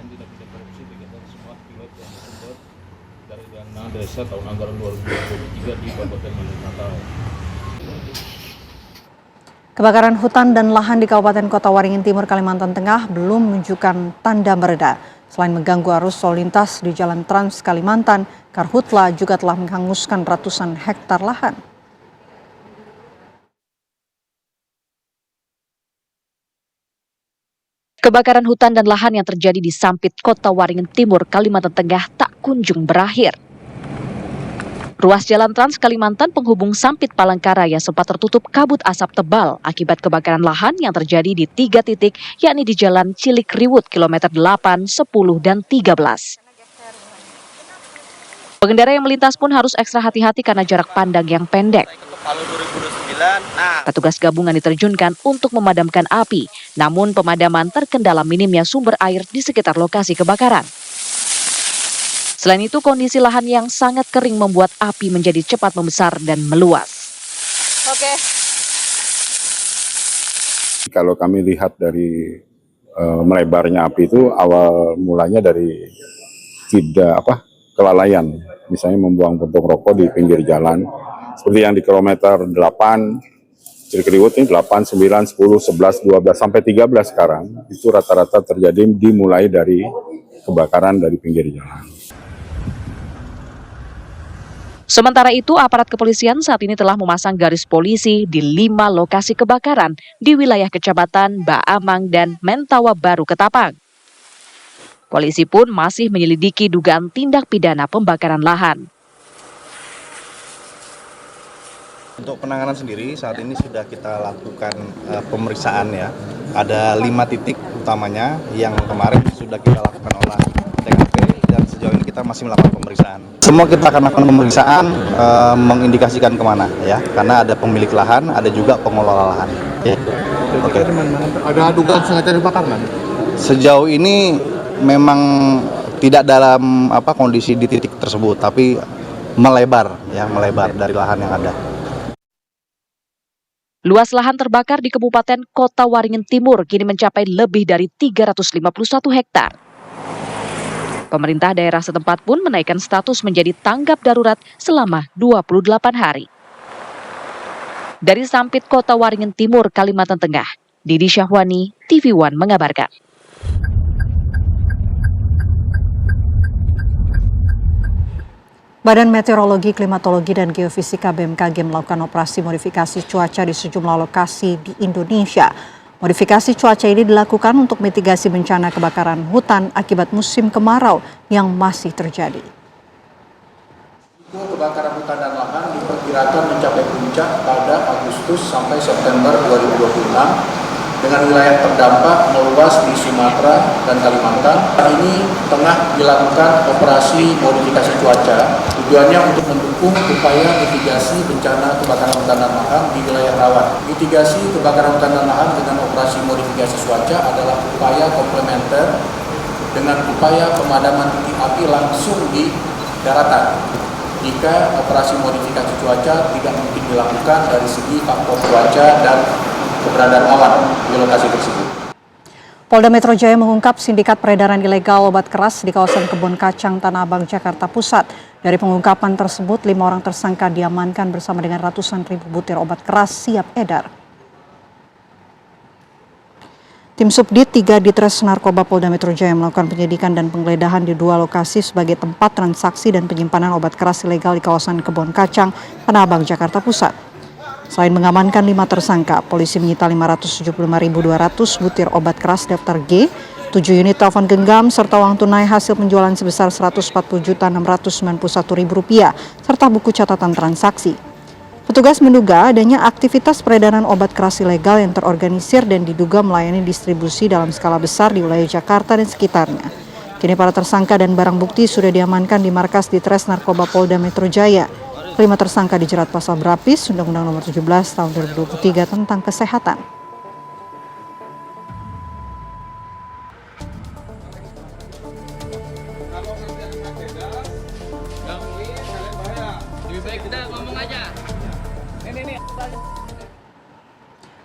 Dari dana desa tahun anggaran 2023 di Kabupaten Mandailing Natal. Kebakaran hutan dan lahan di Kabupaten Kota Waringin Timur, Kalimantan Tengah belum menunjukkan tanda mereda. Selain mengganggu arus lalu lintas di Jalan Trans Kalimantan, karhutla juga telah menghanguskan ratusan hektar lahan. Kebakaran hutan dan lahan yang terjadi di Sampit, Kota Waringin Timur, Kalimantan Tengah tak kunjung berakhir. Ruas Jalan Trans Kalimantan penghubung Sampit Palangkaraya sempat tertutup kabut asap tebal akibat kebakaran lahan yang terjadi di 3 titik, yakni di Jalan Cilik Riwut kilometer 8, 10, dan 13. Pengendara yang melintas pun harus ekstra hati-hati karena jarak pandang yang pendek. Petugas gabungan diterjunkan untuk memadamkan api, namun pemadaman terkendala minimnya sumber air di sekitar lokasi kebakaran. Selain itu, kondisi lahan yang sangat kering membuat api menjadi cepat membesar dan meluas. Kalau kami lihat dari melebarnya api itu awal mulanya dari kelalaian, misalnya membuang puntung rokok di pinggir jalan, seperti yang di kilometer 8, Cilik Riwut ini 8, 9, 10, 11, 12, sampai 13 sekarang, itu rata-rata terjadi dimulai dari kebakaran dari pinggir jalan. Sementara itu, aparat kepolisian saat ini telah memasang garis polisi di 5 lokasi kebakaran di wilayah Kecamatan Baamang dan Mentawa Baru, Ketapang. Polisi pun masih menyelidiki dugaan tindak pidana pembakaran lahan. Untuk penanganan sendiri saat ini sudah kita lakukan pemeriksaan ya. Ada 5 titik utamanya yang kemarin sudah kita lakukan olah TKP dan sejauh ini kita masih melakukan pemeriksaan. Semua kita akan lakukan pemeriksaan mengindikasikan kemana ya, karena ada pemilik lahan, ada juga pengelola lahan. Ya. Oke. Ada dugaan sengaja dibakar kan? Sejauh ini memang tidak dalam kondisi di titik tersebut, tapi melebar dari lahan yang ada. Luas lahan terbakar di Kabupaten Kota Waringin Timur kini mencapai lebih dari 351 hektar. Pemerintah daerah setempat pun menaikkan status menjadi tanggap darurat selama 28 hari. Dari Sampit, Kota Waringin Timur, Kalimantan Tengah, Didi Syahwani, TV One mengabarkan. Badan Meteorologi, Klimatologi, dan Geofisika BMKG melakukan operasi modifikasi cuaca di sejumlah lokasi di Indonesia. Modifikasi cuaca ini dilakukan untuk mitigasi bencana kebakaran hutan akibat musim kemarau yang masih terjadi. Kebakaran hutan dan lahan diperkirakan mencapai puncak pada Agustus sampai September 2026 dengan wilayah terdampak meluas di Sumatera dan Kalimantan. Ini tengah dilakukan operasi modifikasi cuaca. Tujuannya untuk mendukung upaya mitigasi bencana kebakaran hutan dan lahan di wilayah rawan. Mitigasi kebakaran hutan dan lahan dengan operasi modifikasi cuaca adalah upaya komplementer dengan upaya pemadaman titik api langsung di daratan. Jika operasi modifikasi cuaca tidak mungkin dilakukan dari segi faktor cuaca dan keberadaan awan di lokasi tersebut. Polda Metro Jaya mengungkap sindikat peredaran ilegal obat keras di kawasan Kebun Kacang Tanah Abang, Jakarta Pusat. Dari pengungkapan tersebut, 5 orang tersangka diamankan bersama dengan ratusan ribu butir obat keras siap edar. Tim Subdit 3 Ditres Narkoba Polda Metro Jaya melakukan penyidikan dan penggeledahan di 2 lokasi sebagai tempat transaksi dan penyimpanan obat keras ilegal di kawasan Kebon Kacang, Tanah Abang, Jakarta Pusat. Selain mengamankan 5 tersangka, polisi menyita 575.200 butir obat keras daftar G, 7 unit telepon genggam, serta uang tunai hasil penjualan sebesar Rp140.691.000, serta buku catatan transaksi. Petugas menduga adanya aktivitas peredaran obat keras ilegal yang terorganisir dan diduga melayani distribusi dalam skala besar di wilayah Jakarta dan sekitarnya. Kini para tersangka dan barang bukti sudah diamankan di markas Ditres Narkoba Polda Metro Jaya. 5 tersangka dijerat pasal berlapis Undang-Undang Nomor 17 Tahun 2023 tentang kesehatan.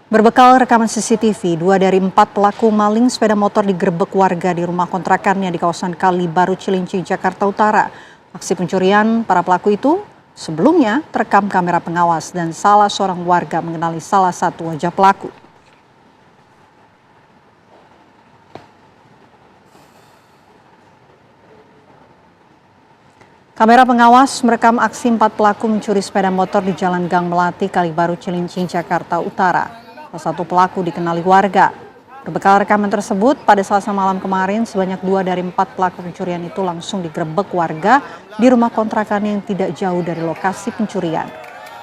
Berbekal rekaman CCTV, 2 dari 4 pelaku maling sepeda motor digerebek warga di rumah kontrakannya di kawasan Kali Baru Cilincing, Jakarta Utara. Aksi pencurian para pelaku itu sebelumnya terekam kamera pengawas dan salah seorang warga mengenali salah satu wajah pelaku. Kamera pengawas merekam aksi 4 pelaku mencuri sepeda motor di Jalan Gang Melati, Kali Baru Cilincing, Jakarta Utara. Salah satu pelaku dikenali warga. Berbekal rekaman tersebut, pada Selasa malam kemarin sebanyak 2 dari 4 pelaku pencurian itu langsung digerebek warga di rumah kontrakan yang tidak jauh dari lokasi pencurian.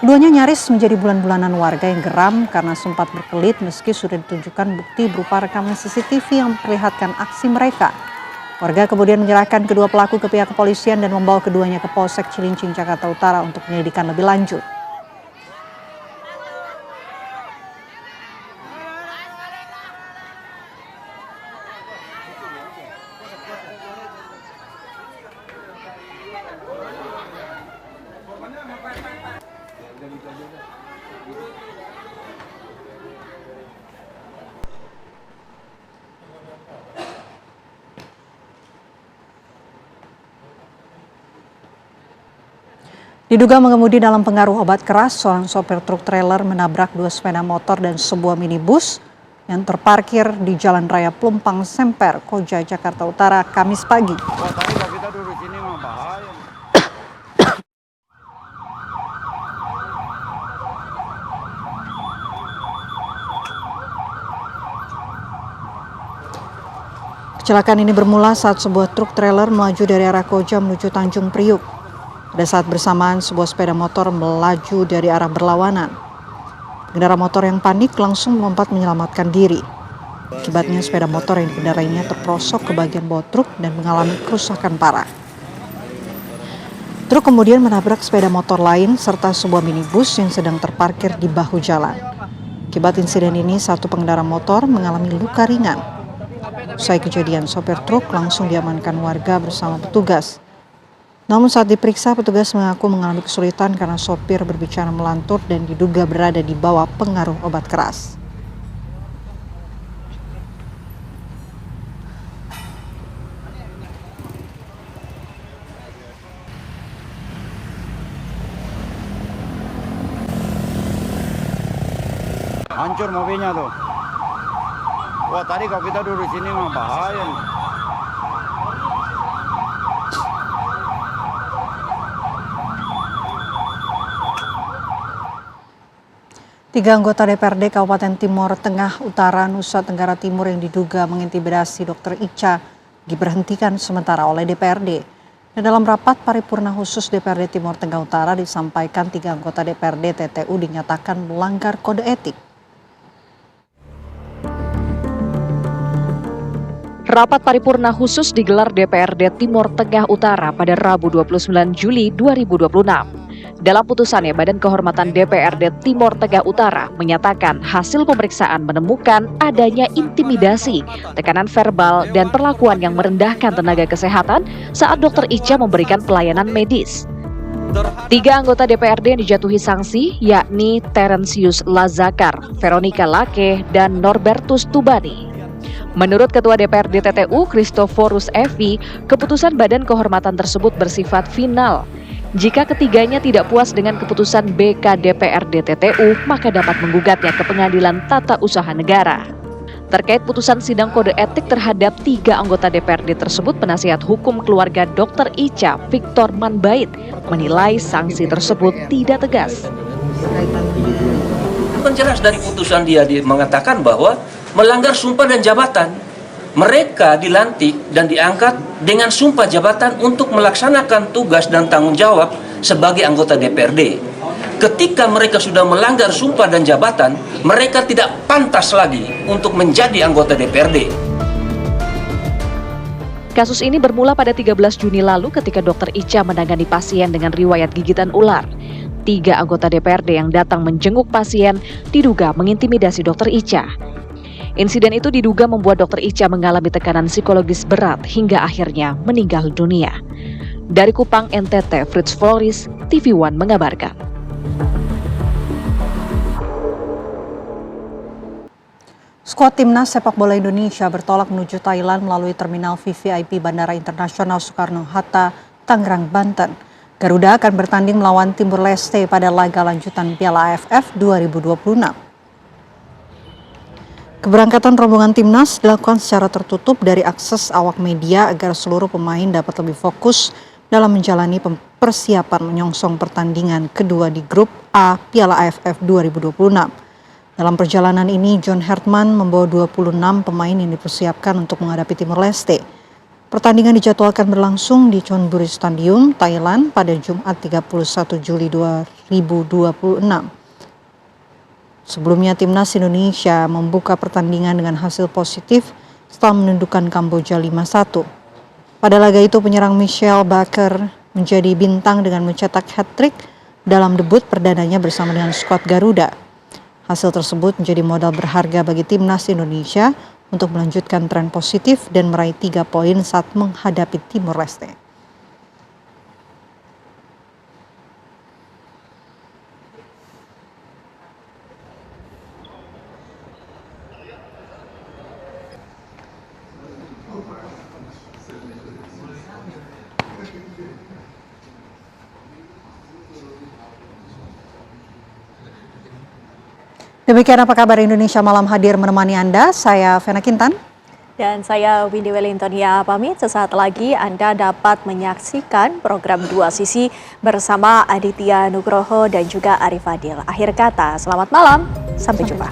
Keduanya nyaris menjadi bulan-bulanan warga yang geram karena sempat berkelit meski sudah ditunjukkan bukti berupa rekaman CCTV yang memperlihatkan aksi mereka. Warga kemudian menyerahkan kedua pelaku ke pihak kepolisian dan membawa keduanya ke Polsek Cilincing, Jakarta Utara untuk penyelidikan lebih lanjut. Diduga mengemudi dalam pengaruh obat keras, seorang sopir truk trailer menabrak 2 sepeda motor dan sebuah minibus yang terparkir di Jalan Raya Plumpang Semper, Koja, Jakarta Utara, Kamis pagi. Kecelakaan ini bermula saat sebuah truk trailer melaju dari arah Koja menuju Tanjung Priuk. Pada saat bersamaan, sebuah sepeda motor melaju dari arah berlawanan. Pengendara motor yang panik langsung melompat menyelamatkan diri. Akibatnya sepeda motor yang dikendarainya terprosok ke bagian bawah truk dan mengalami kerusakan parah. Truk kemudian menabrak sepeda motor lain serta sebuah minibus yang sedang terparkir di bahu jalan. Akibat insiden ini, satu pengendara motor mengalami luka ringan. Usai kejadian, sopir truk langsung diamankan warga bersama petugas. Namun saat diperiksa, petugas mengaku mengalami kesulitan karena sopir berbicara melantur dan diduga berada di bawah pengaruh obat keras. Hancur mobilnya tuh. Wah, tadi kalau kita duduk di sini mah bahaya. 3 anggota DPRD Kabupaten Timur Tengah Utara Nusa Tenggara Timur yang diduga mengintimidasi Dr. Ica diberhentikan sementara oleh DPRD. Dan dalam rapat paripurna khusus DPRD Timur Tengah Utara disampaikan 3 anggota DPRD TTU dinyatakan melanggar kode etik. Rapat paripurna khusus digelar DPRD Timur Tengah Utara pada Rabu 29 Juli 2026. Dalam putusannya, Badan Kehormatan DPRD Timur Tengah Utara menyatakan hasil pemeriksaan menemukan adanya intimidasi, tekanan verbal, dan perlakuan yang merendahkan tenaga kesehatan saat Dr. Ica memberikan pelayanan medis. 3 anggota DPRD yang dijatuhi sanksi yakni Terensius Lazakar, Veronica Lake, dan Norbertus Tubani. Menurut Ketua DPRD TTU Christoforus Evi, keputusan Badan Kehormatan tersebut bersifat final. Jika ketiganya tidak puas dengan keputusan BK DPRD TTU, maka dapat menggugatnya ke Pengadilan Tata Usaha Negara. Terkait putusan sidang kode etik terhadap 3 anggota DPRD tersebut, penasihat hukum keluarga Dr. Icha, Victor Manbait, menilai sanksi tersebut tidak tegas. Kan jelas dari putusan dia mengatakan bahwa melanggar sumpah dan jabatan. Mereka dilantik dan diangkat dengan sumpah jabatan untuk melaksanakan tugas dan tanggung jawab sebagai anggota DPRD. Ketika mereka sudah melanggar sumpah dan jabatan, mereka tidak pantas lagi untuk menjadi anggota DPRD. Kasus ini bermula pada 13 Juni lalu ketika Dr. Icha menangani pasien dengan riwayat gigitan ular. 3 anggota DPRD yang datang menjenguk pasien diduga mengintimidasi Dr. Icha. Insiden itu diduga membuat Dr. Icha mengalami tekanan psikologis berat hingga akhirnya meninggal dunia. Dari Kupang, NTT, Fritz Floris, TV One mengabarkan. Skuad Timnas Sepak Bola Indonesia bertolak menuju Thailand melalui Terminal VVIP Bandara Internasional Soekarno-Hatta, Tangerang, Banten. Garuda akan bertanding melawan Timur Leste pada laga lanjutan Piala AFF 2026. Keberangkatan rombongan timnas dilakukan secara tertutup dari akses awak media agar seluruh pemain dapat lebih fokus dalam menjalani persiapan menyongsong pertandingan kedua di grup A Piala AFF 2026. Dalam perjalanan ini, John Hertman membawa 26 pemain yang dipersiapkan untuk menghadapi Timor Leste. Pertandingan dijadwalkan berlangsung di Chonburi Stadium, Thailand pada Jumat 31 Juli 2026. Sebelumnya, Timnas Indonesia membuka pertandingan dengan hasil positif setelah menundukkan Kamboja 5-1. Pada laga itu, penyerang Michel Baker menjadi bintang dengan mencetak hat-trick dalam debut perdananya bersama dengan skuad Garuda. Hasil tersebut menjadi modal berharga bagi Timnas Indonesia untuk melanjutkan tren positif dan meraih 3 poin saat menghadapi Timor Leste. Demikian apa kabar Indonesia Malam hadir menemani Anda, saya Vena Kintan. Dan saya Windy Wellingtonia pamit, sesaat lagi Anda dapat menyaksikan program 2 Sisi bersama Aditya Nugroho dan juga Arif Fadil. Akhir kata, selamat malam, sampai jumpa.